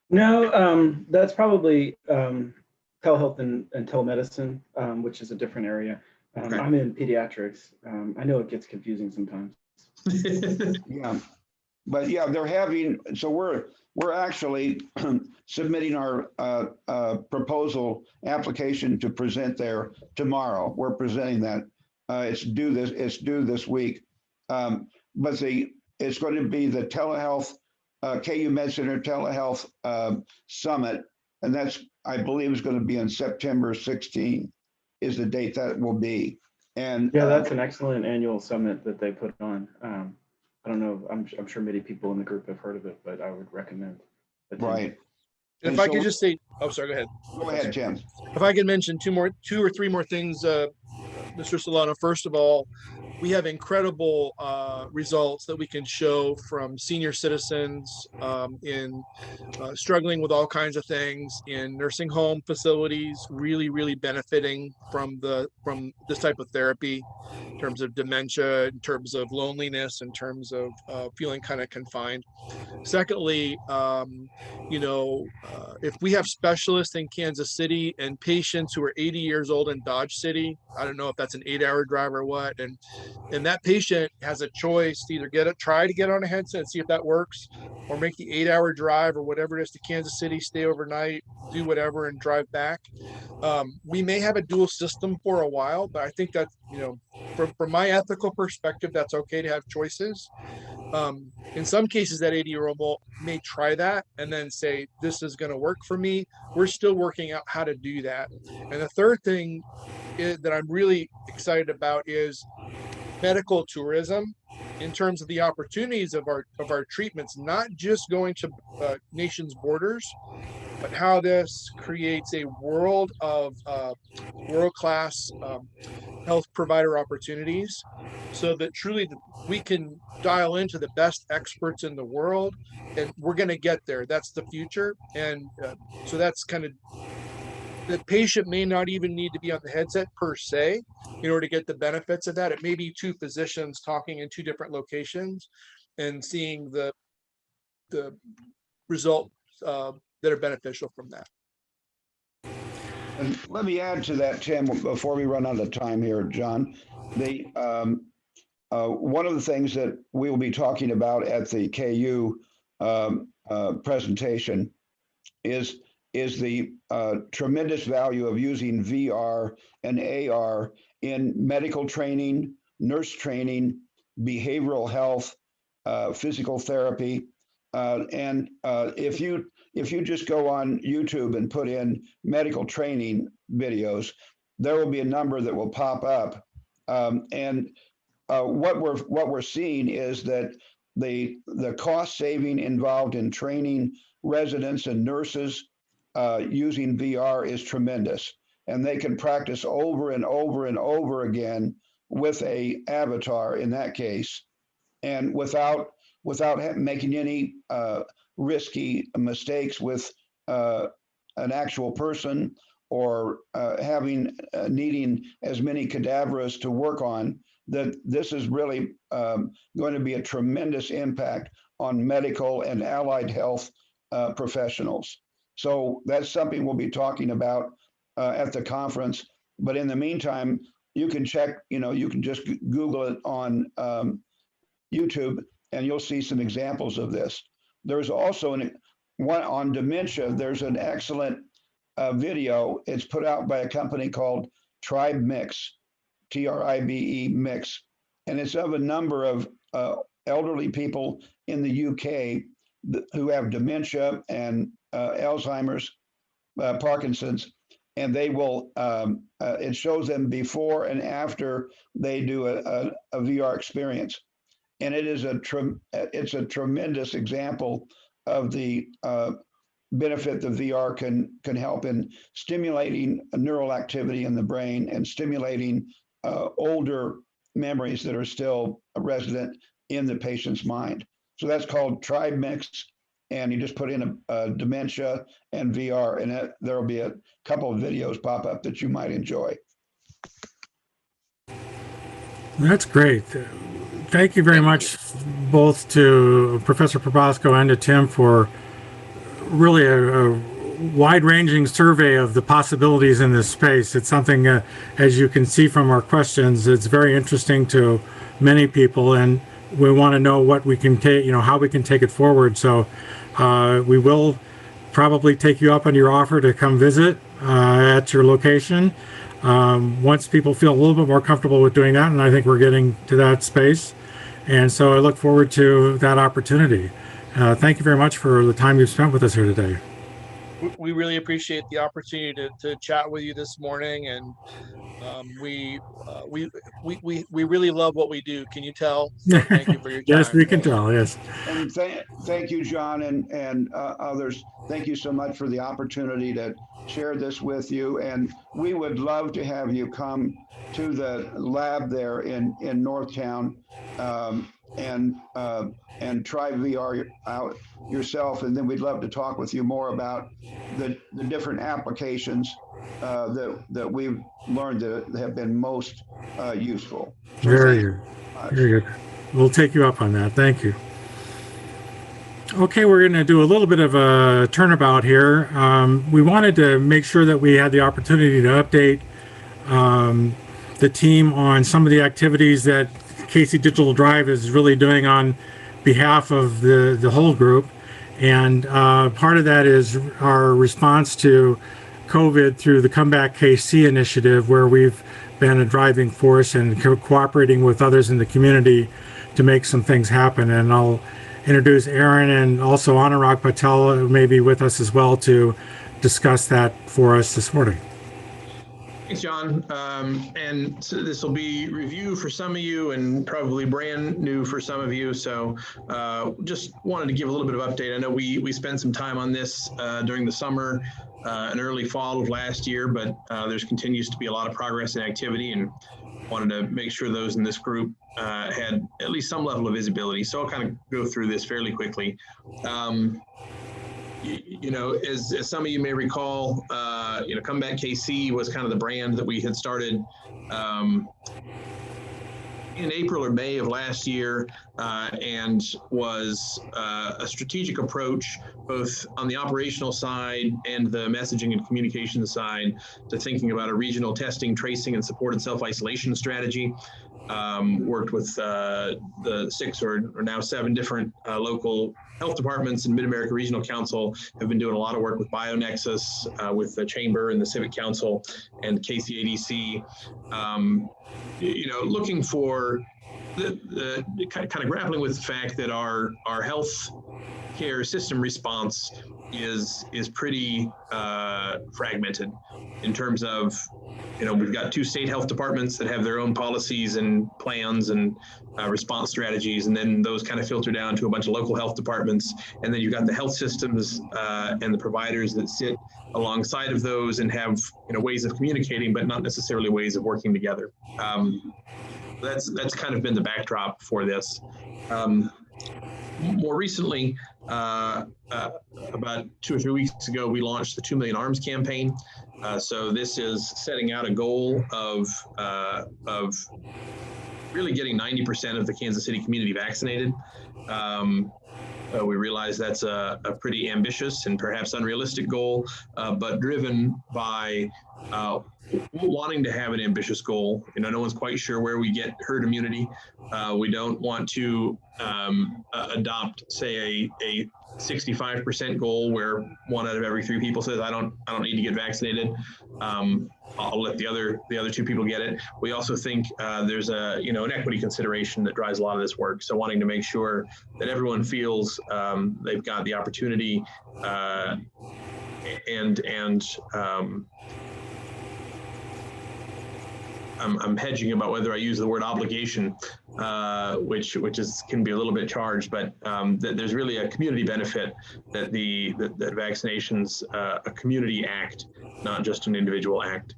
No, that's probably telehealth and telemedicine, which is a different area. Okay. I'm in pediatrics. I know it gets confusing sometimes. Yeah, but yeah, they're having, so we're actually submitting our proposal application to present there tomorrow. We're presenting that. It's due this week. But it's going to be the telehealth KU Med Center Telehealth Summit, and that's, I believe, is going to be on September 16th is the date that will be. And yeah, that's an excellent annual summit that they put on. I don't know, I'm sure many people in the group have heard of it, but I would recommend attending. Right. If I could just say, oh, sorry, go ahead. Go ahead, Tim. If I could mention two or three more things, Mr. Solano. First of all, we have incredible results that we can show from senior citizens in struggling with all kinds of things in nursing home facilities, really benefiting from this type of therapy in terms of dementia, in terms of loneliness, in terms of feeling kind of confined. Secondly, if we have specialists in Kansas City and patients who are 80 years old in Dodge City, I don't know if that's an 8-hour drive or what, and that patient has a choice to either try to get on a headset and see if that works, or make the 8-hour drive or whatever it is to Kansas City, stay overnight, do whatever, and drive back. We may have a dual system for a while, but I think that, from my ethical perspective, that's okay to have choices. In some cases, that 80-year-old may try that and then say, this is going to work for me. We're still working out how to do that. And the third thing that I'm really excited about is medical tourism, in terms of the opportunities of our treatments, not just going to nation's borders, but how this creates a world of world-class health provider opportunities, so that truly we can dial into the best experts in the world, and we're going to get there. That's the future. And so that's kind of, the patient may not even need to be on the headset per se in order to get the benefits of that. It may be two physicians talking in two different locations and seeing the results that are beneficial from that. And let me add to that, Tim, before we run out of time here, John. One of the things that we will be talking about at the KU presentation is the tremendous value of using VR and AR in medical training, nurse training, behavioral health, physical therapy. And if you just go on YouTube and put in medical training videos, there will be a number that will pop up. What we're seeing is that the cost saving involved in training residents and nurses using VR is tremendous, and they can practice over and over and over again with a avatar in that case, and without making any risky mistakes with an actual person, or needing as many cadavers to work on. That this is really going to be a tremendous impact on medical and allied health professionals. So that's something we'll be talking about at the conference. But in the meantime, you can check, you can just Google it on YouTube, and you'll see some examples of this. There's also one on dementia. There's an excellent video. It's put out by a company called Tribe Mix, TRIBE Mix, and it's of a number of elderly people in the UK who have dementia and Alzheimer's, Parkinson's, and they will. It shows them before and after they do a VR experience, and it is it's a tremendous example of the benefit the VR can help in stimulating neural activity in the brain and stimulating older memories that are still resident in the patient's mind. So that's called Tribe Mix, and you just put in a dementia and VR, and there will be a couple of videos pop up that you might enjoy. That's great. Thank you very much, both to Professor Probasco and to Tim, for really a wide-ranging survey of the possibilities in this space. It's something, as you can see from our questions, it's very interesting to many people, and we want to know what we can take, how we can take it forward. So we will probably take you up on your offer to come visit at your location once people feel a little bit more comfortable with doing that, and I think we're getting to that space. And so I look forward to that opportunity. Thank you very much for the time you've spent with us here today. We really appreciate the opportunity to chat with you this morning, and we really love what we do. Can you tell? So thank you for your time. Yes, we can tell. Yes. And thank you, John, and others. Thank you so much for the opportunity to share this with you. And we would love to have you come to the lab there in Northtown and try VR out yourself. And then we'd love to talk with you more about the different applications that we've learned that have been most useful. So very good. Very good. We'll take you up on that. Thank you. Okay, we're going to do a little bit of a turnabout here. We wanted to make sure that we had the opportunity to update the team on some of the activities that Casey Digital Drive is really doing on behalf of the whole group. And part of that is our response to COVID through the Comeback KC initiative, where we've been a driving force and cooperating with others in the community to make some things happen. And I'll introduce Aaron and also Anurag Patel, who may be with us as well, to discuss that for us this morning. Thanks, John. And so this will be review for some of you and probably brand new for some of you. So just wanted to give a little bit of update. I know we spent some time on this during the summer and early fall of last year, but there's continues to be a lot of progress and activity, and wanted to make sure those in this group had at least some level of visibility. So I'll kind of go through this fairly quickly. As some of you may recall, Comeback KC was kind of the brand that we had started in April or May of last year, and was a strategic approach both on the operational side and the messaging and communication side to thinking about a regional testing, tracing, and supported self-isolation strategy. Worked with the 6 or now 7 different local health departments, and Mid-America Regional Council have been doing a lot of work with BioNexus, with the Chamber and the Civic Council and KCADC, looking for the kind of grappling with the fact that our health care system response is pretty fragmented in terms of, we've got 2 state health departments that have their own policies and plans and response strategies, and then those kind of filter down to a bunch of local health departments, and then you've got the health systems and the providers that sit alongside of those and have ways of communicating, but not necessarily ways of working together. That's kind of been the backdrop for this. More recently, about 2 or 3 weeks ago, we launched the 2 Million Arms campaign. So this is setting out a goal of really getting 90% of the Kansas City community vaccinated. We realize that's a pretty ambitious and perhaps unrealistic goal, but driven by wanting to have an ambitious goal. No one's quite sure where we get herd immunity. We don't want to adopt, say, a 65% goal where 1 out of every 3 people says, I don't need to get vaccinated. I'll let the other 2 people get it. We also think there's an equity consideration that drives a lot of this work. So wanting to make sure that everyone feels they've got the opportunity I'm hedging about whether I use the word obligation, which can be a little bit charged, but that there's really a community benefit that that vaccination's a community act, not just an individual act.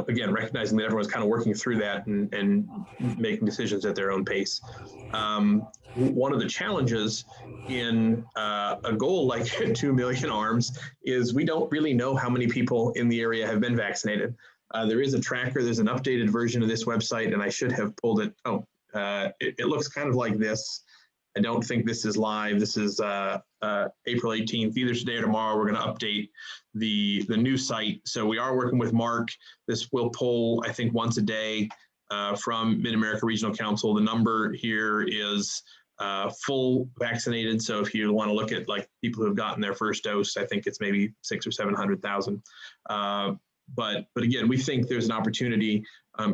Again, recognizing that everyone's kind of working through that and making decisions at their own pace. One of the challenges in a goal like 2 million arms is we don't really know how many people in the area have been vaccinated. There is a tracker. There's an updated version of this website, and I should have pulled it. It looks kind of like this. I don't think this is live. This is April 18th. Either today or tomorrow, we're going to update the new site. So we are working with Mark. This will pull, I think, once a day from Mid-America Regional Council. The number here is full vaccinated. So if you want to look at like people who have gotten their first dose, I think it's maybe 600,000 or 700,000. But again, we think there's an opportunity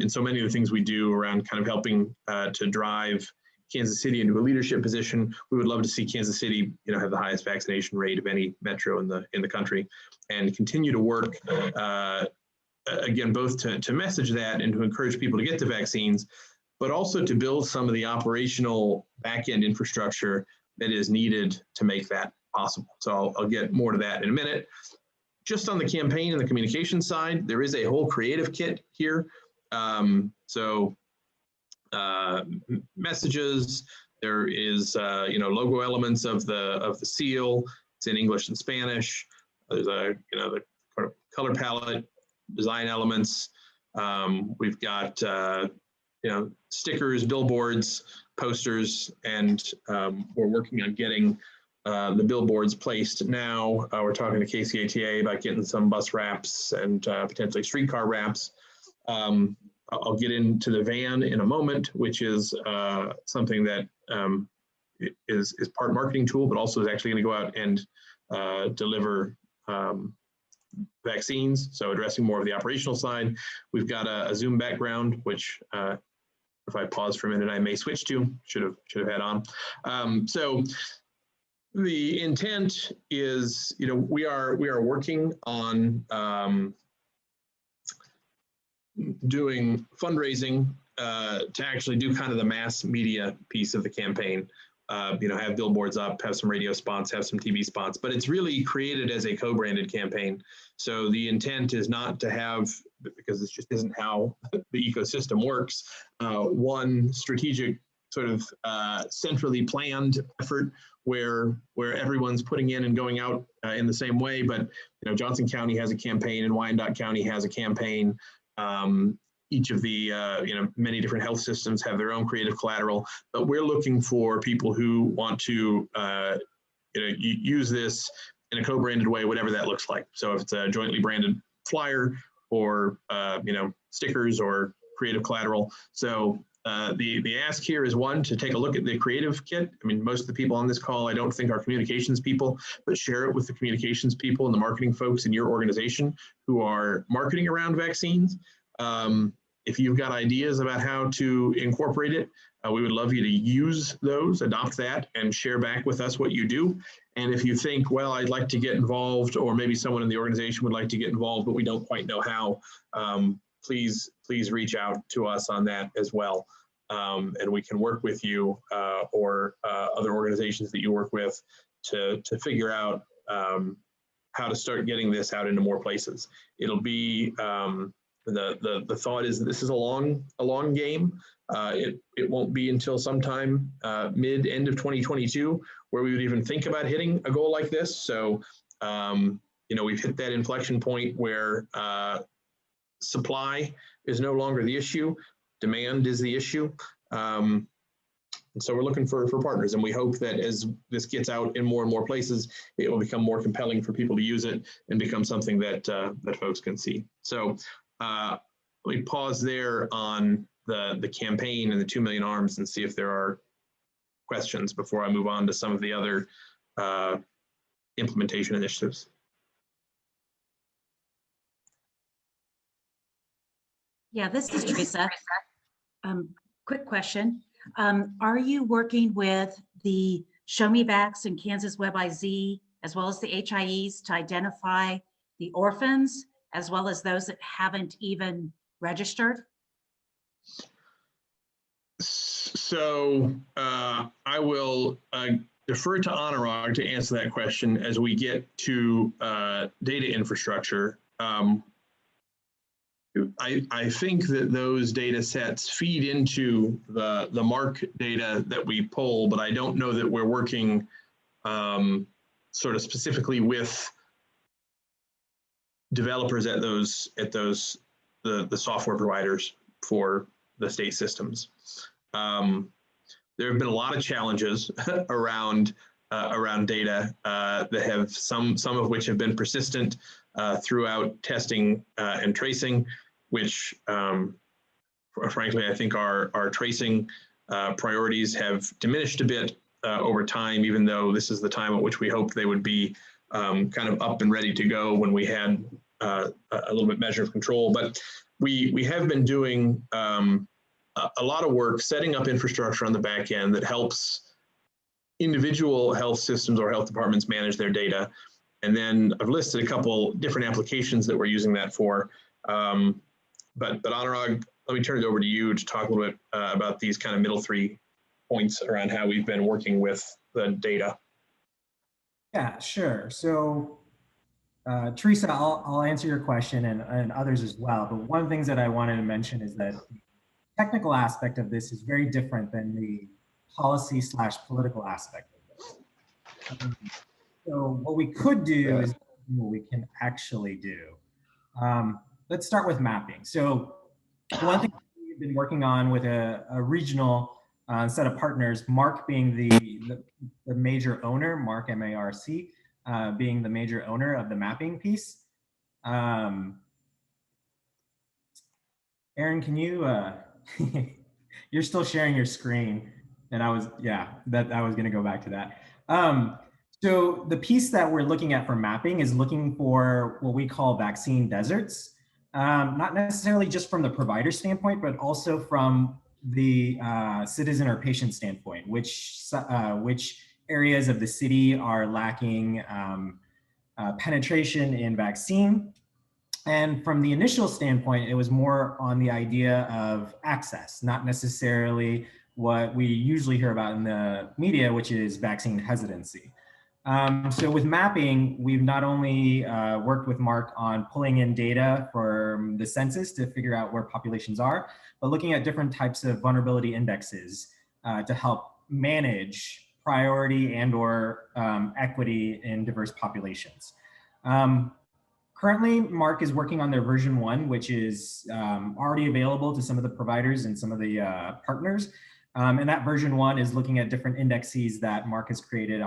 in so many of the things we do around kind of helping to drive Kansas City into a leadership position. We would love to see Kansas City, have the highest vaccination rate of any metro in the country, and continue to work again, both to message that and to encourage people to get the vaccines, but also to build some of the operational back-end infrastructure that is needed to make that possible. So I'll get more to that in a minute. Just on the campaign and the communication side, there is a whole creative kit here. Messages, there is logo elements of the seal. It's in English and Spanish. There's the color palette, design elements. We've got stickers, billboards, posters, and we're working on getting the billboards placed now. We're talking to KCATA about getting some bus wraps and potentially streetcar wraps. I'll get into the van in a moment, which is something that is part marketing tool, but also is actually going to go out and deliver vaccines. So addressing more of the operational side. We've got a Zoom background, which if I pause for a minute, I may switch to. Should have had on. So the intent is, we are working on doing fundraising to actually do kind of the mass media piece of the campaign. Have billboards up, have some radio spots, have some TV spots, but it's really created as a co-branded campaign. So the intent is not to have, because this just isn't how the ecosystem works, one strategic sort of centrally planned effort where everyone's putting in and going out in the same way. But Johnson County has a campaign and Wyandotte County has a campaign. Each of the many different health systems have their own creative collateral, but we're looking for people who want to use this in a co-branded way, whatever that looks like. So if it's a jointly branded flyer or stickers or creative collateral. So the ask here is, one, to take a look at the creative kit. I mean, most of the people on this call, I don't think are communications people, but share it with the communications people and the marketing folks in your organization who are marketing around vaccines. If you've got ideas about how to incorporate it, we would love you to use those, adopt that, and share back with us what you do. And if you think, well, I'd like to get involved, or maybe someone in the organization would like to get involved, but we don't quite know how, please reach out to us on that as well. And we can work with you or other organizations that you work with to figure out how to start getting this out into more places. It'll be, the thought is that this is a long game. It won't be until sometime end of 2022 where we would even think about hitting a goal like this. So, we've hit that inflection point where supply is no longer the issue, demand is the issue. And so we're looking for partners, and we hope that as this gets out in more and more places, it will become more compelling for people to use it and become something that that folks can see. So let me pause there on the campaign and the 2 million arms and see if there are questions before I move on to some of the other implementation initiatives. Yeah, this is Teresa. Quick question. Are you working with the Show Me Vax and Kansas WebIZ, as well as the HIEs, to identify the orphans, as well as those that haven't even registered? So I will defer to Anurag to answer that question as we get to data infrastructure. I think that those data sets feed into the MARC data that we pull, but I don't know that we're working sort of specifically with developers at the software providers for the state systems. There have been a lot of challenges around data that have some of which have been persistent throughout testing and tracing, which frankly I think our tracing priorities have diminished a bit over time, even though this is the time at which we hoped they would be kind of up and ready to go when we had a little bit measure of control. But we have been doing a lot of work setting up infrastructure on the back end that helps individual health systems or health departments manage their data. And then I've listed a couple different applications that we're using that for. But Anurag, let me turn it over to you to talk a little bit about these kind of middle 3 points around how we've been working with the data. Yeah, sure. So Teresa, I'll answer your question and others as well. But one of the things that I wanted to mention is that the technical aspect of this is very different than the policy/political aspect of this. So what we could do is what we can actually do. Let's start with mapping. So one thing we've been working on with a regional set of partners, MARC being the major owner, MARC, M-A-R-C, being the major owner of the mapping piece. Aaron, can you, you're still sharing your screen. And I was gonna go back to that. So the piece that we're looking at for mapping is looking for what we call vaccine deserts, not necessarily just from the provider standpoint, but also from the citizen or patient standpoint, which areas of the city are lacking penetration in vaccine. And from the initial standpoint, it was more on the idea of access, not necessarily what we usually hear about in the media, which is vaccine hesitancy. So with mapping, we've not only worked with MARC on pulling in data from the census to figure out where populations are, but looking at different types of vulnerability indexes to help manage priority and or equity in diverse populations. Currently, MARC is working on their version 1, which is already available to some of the providers and some of the partners. And that version 1 is looking at different indexes that MARC has created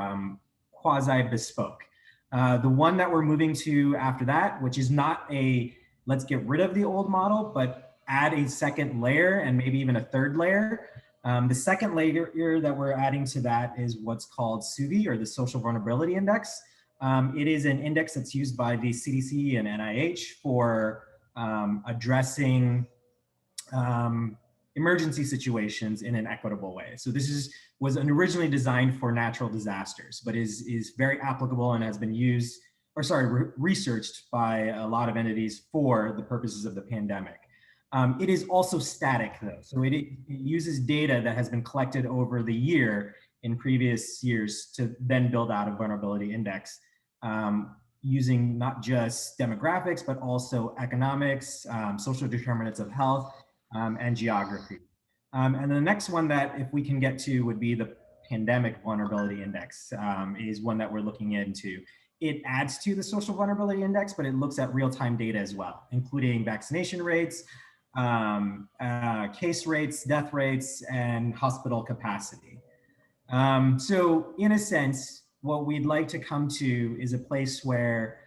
quasi-bespoke. The one that we're moving to after that, which is not a let's get rid of the old model, but add a second layer and maybe even a third layer. The second layer that we're adding to that is what's called SUVI, or the Social Vulnerability Index. It is an index that's used by the CDC and NIH for addressing emergency situations in an equitable way. So this was originally designed for natural disasters, but is very applicable and has been used, or sorry, researched by a lot of entities for the purposes of the pandemic. It is also static though. So it uses data that has been collected over the year in previous years to then build out a vulnerability index, using not just demographics, but also economics, social determinants of health, and geography. And then the next one that if we can get to would be the pandemic vulnerability index, is one that we're looking into. It adds to the social vulnerability index, but it looks at real-time data as well, including vaccination rates, case rates, death rates, and hospital capacity. So in a sense, what we'd like to come to is a place where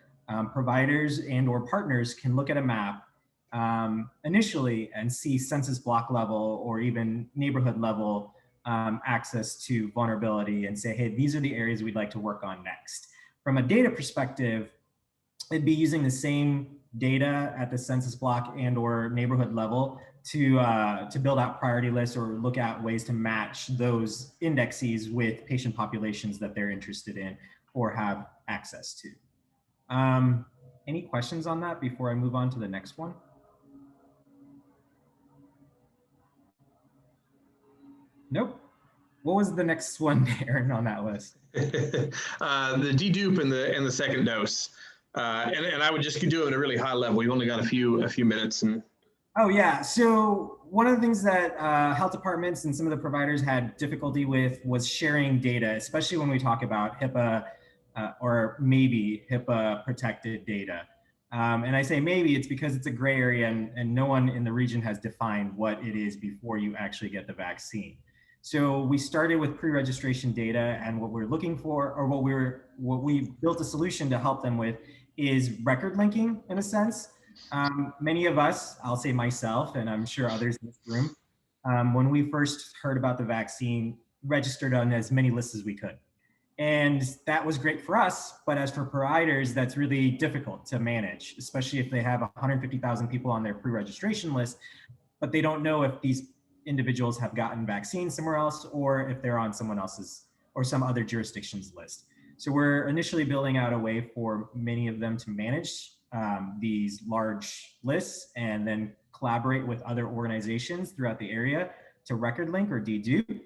providers and or partners can look at a map initially and see census block level or even neighborhood level access to vulnerability and say, hey, these are the areas we'd like to work on next. From a data perspective, it'd be using the same data at the census block and or neighborhood level to build out priority lists or look at ways to match those indexes with patient populations that they're interested in or have access to. Any questions on that before I move on to the next one? Nope. What was the next one, Aaron, on that list? The dedupe and the second dose. And I would just do it at a really high level. We've only got a few minutes. And oh yeah, so one of the things that health departments and some of the providers had difficulty with was sharing data, especially when we talk about HIPAA or maybe HIPAA protected data. And I say maybe it's because it's a gray area and no one in the region has defined what it is before you actually get the vaccine. So we started with pre-registration data, and what we're looking for, or what we built a solution to help them with, is record linking in a sense. Many of us, I'll say myself, and I'm sure others in this room, when we first heard about the vaccine, registered on as many lists as we could. And that was great for us, but as for providers, that's really difficult to manage, especially if they have 150,000 people on their pre-registration list, but they don't know if these individuals have gotten vaccines somewhere else or if they're on someone else's or some other jurisdiction's list. So we're initially building out a way for many of them to manage these large lists and then collaborate with other organizations throughout the area to record link or dedupe.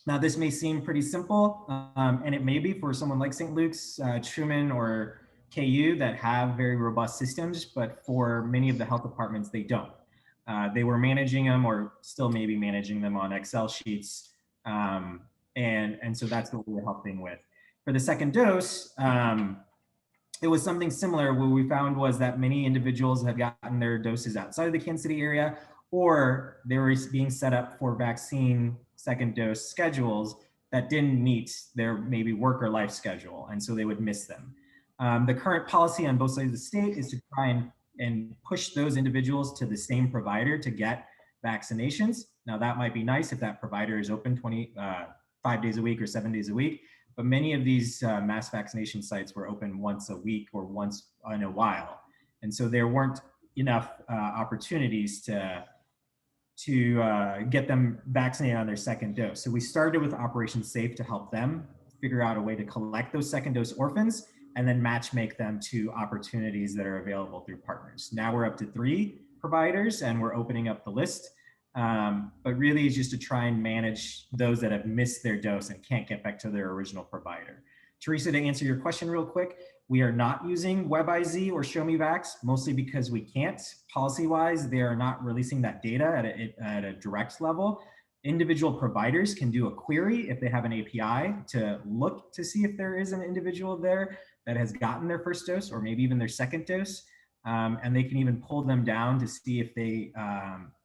Now, this may seem pretty simple, and it may be for someone like St. Luke's, Truman, or KU that have very robust systems, but for many of the health departments, they don't. They were managing them or still maybe managing them on Excel sheets. And so that's what we were helping with. For the second dose, it was something similar. What we found was that many individuals had gotten their doses outside of the Kansas City area, or they were being set up for vaccine second dose schedules that didn't meet their maybe work or life schedule. And so they would miss them. The current policy on both sides of the state is to try and push those individuals to the same provider to get vaccinations. Now that might be nice if that provider is open 5 days a week or 7 days a week, but many of these mass vaccination sites were open once a week or once in a while. And so there weren't enough opportunities to get them vaccinated on their second dose. So we started with Operation Safe to help them figure out a way to collect those second dose orphans and then match make them to opportunities that are available through partners. Now we're up to 3 providers and we're opening up the list. But really it's just to try and manage those that have missed their dose and can't get back to their original provider. Teresa, to answer your question real quick, we are not using WebIZ or ShowMeVax, mostly because we can't. Policy-wise, they are not releasing that data at a direct level. Individual providers can do a query if they have an API to look to see if there is an individual there that has gotten their first dose or maybe even their second dose. And they can even pull them down to see if they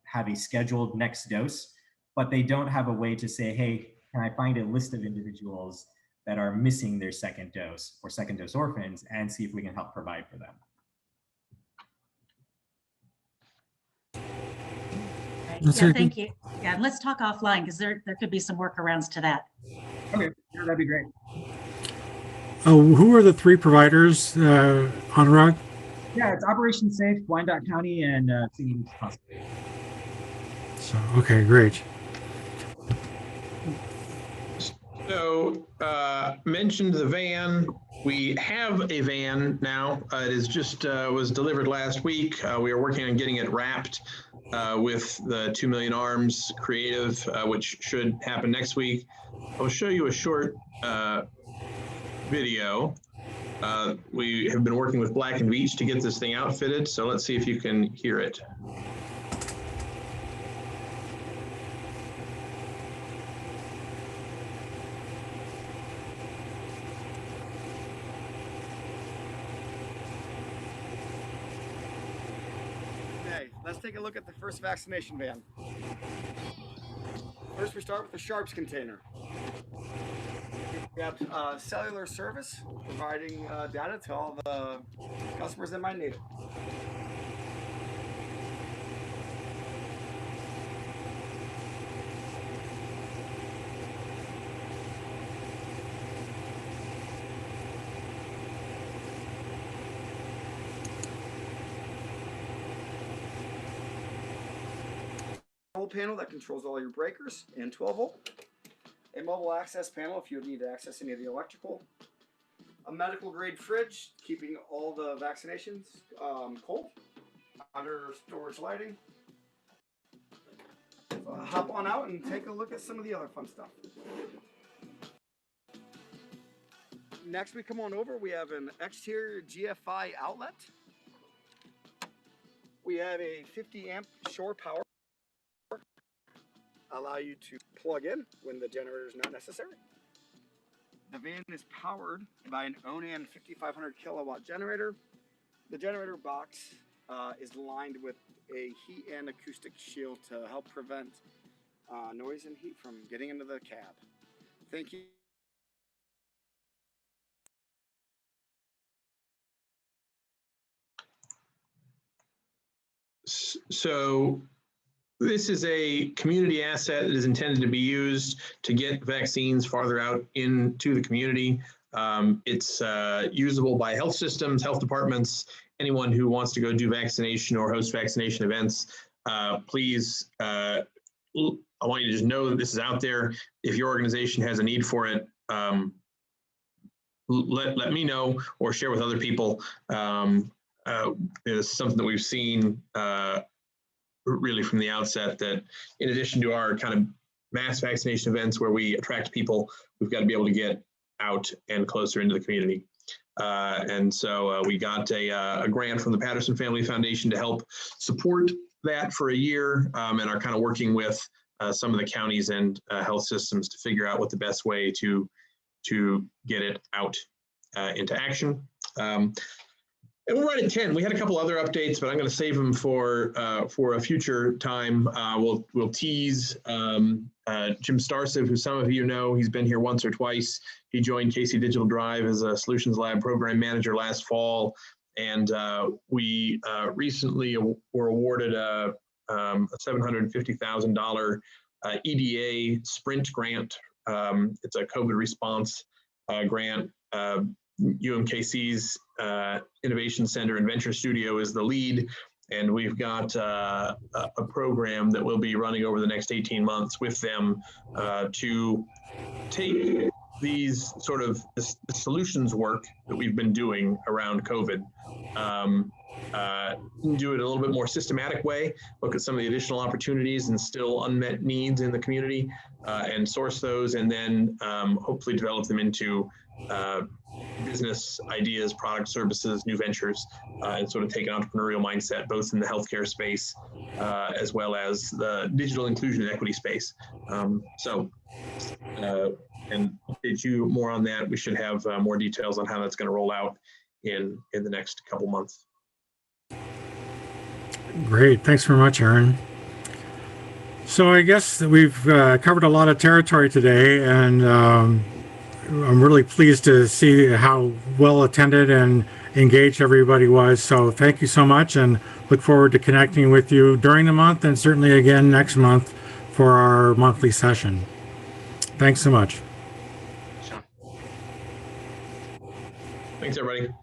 have a scheduled next dose, but they don't have a way to say, hey, can I find a list of individuals that are missing their second dose or second dose orphans and see if we can help provide for them. Yeah, thank you. Yeah, and let's talk offline because there could be some workarounds to that. Okay, yeah, that'd be great. Who are the 3 providers, Anurag? Yeah, it's Operation Safe, Wyandotte County, and St. Luke's Hospital. So, okay, great. So mentioned the van. We have a van now. It is just was delivered last week. We are working on getting it wrapped with the 2 Million Arms creative, which should happen next week. I'll show you a short video. We have been working with Black & Veatch to get this thing outfitted. So let's see if you can hear it. Let's take a look at the first vaccination van. First, we start with the Sharps container. We have cellular service providing data to all the customers that might need it. control panel that controls all your breakers and 12 volt. A mobile access panel if you need to access any of the electrical. A medical grade fridge, keeping all the vaccinations cold. Under storage lighting. Hop on out and take a look at some of the other fun stuff. Next we come on over, we have an exterior GFI outlet. We have a 50 amp shore power. Allow you to plug in when the generator is not necessary. The van is powered by an Onan 5500 kilowatt generator. The generator box is lined with a heat and acoustic shield to help prevent noise and heat from getting into the cab. Thank you. So this is a community asset that is intended to be used to get vaccines farther out into the community. It's usable by health systems, health departments, anyone who wants to go do vaccination or host vaccination events. Please, I want you to just know that this is out there. If your organization has a need for it, let me know or share with other people. It's something that we've seen really from the outset, that in addition to our kind of mass vaccination events where we attract people, we've got to be able to get out and closer into the community. And so we got a grant from the Patterson Family Foundation to help support that for a year, and are kind of working with some of the counties and health systems to figure out what the best way to get it out into action. And we're right at 10. We had a couple other updates, but I'm going to save them for a future time. We'll tease Jim Starsiv, who some of you know. He's been here once or twice. He joined KC Digital Drive as a Solutions Lab program manager last fall, and we recently were awarded a $750,000 EDA Sprint grant. It's a COVID response grant. UMKC's Innovation Center and Venture Studio is the lead, and we've got a program that we'll be running over the next 18 months with them to take these sort of the solutions work that we've been doing around COVID, do it a little bit more systematic way, look at some of the additional opportunities and still unmet needs in the community, and source those, and then hopefully develop them into business ideas, product services, new ventures, and sort of take an entrepreneurial mindset, both in the healthcare space as well as the digital inclusion and equity space. And update you more on that. We should have more details on how that's going to roll out in the next couple months. Great. Thanks very much, Aaron. So I guess that we've covered a lot of territory today, and I'm really pleased to see how well attended and engaged everybody was. So thank you so much, and look forward to connecting with you during the month and certainly again next month for our monthly session. Thanks so much. Thanks, everybody.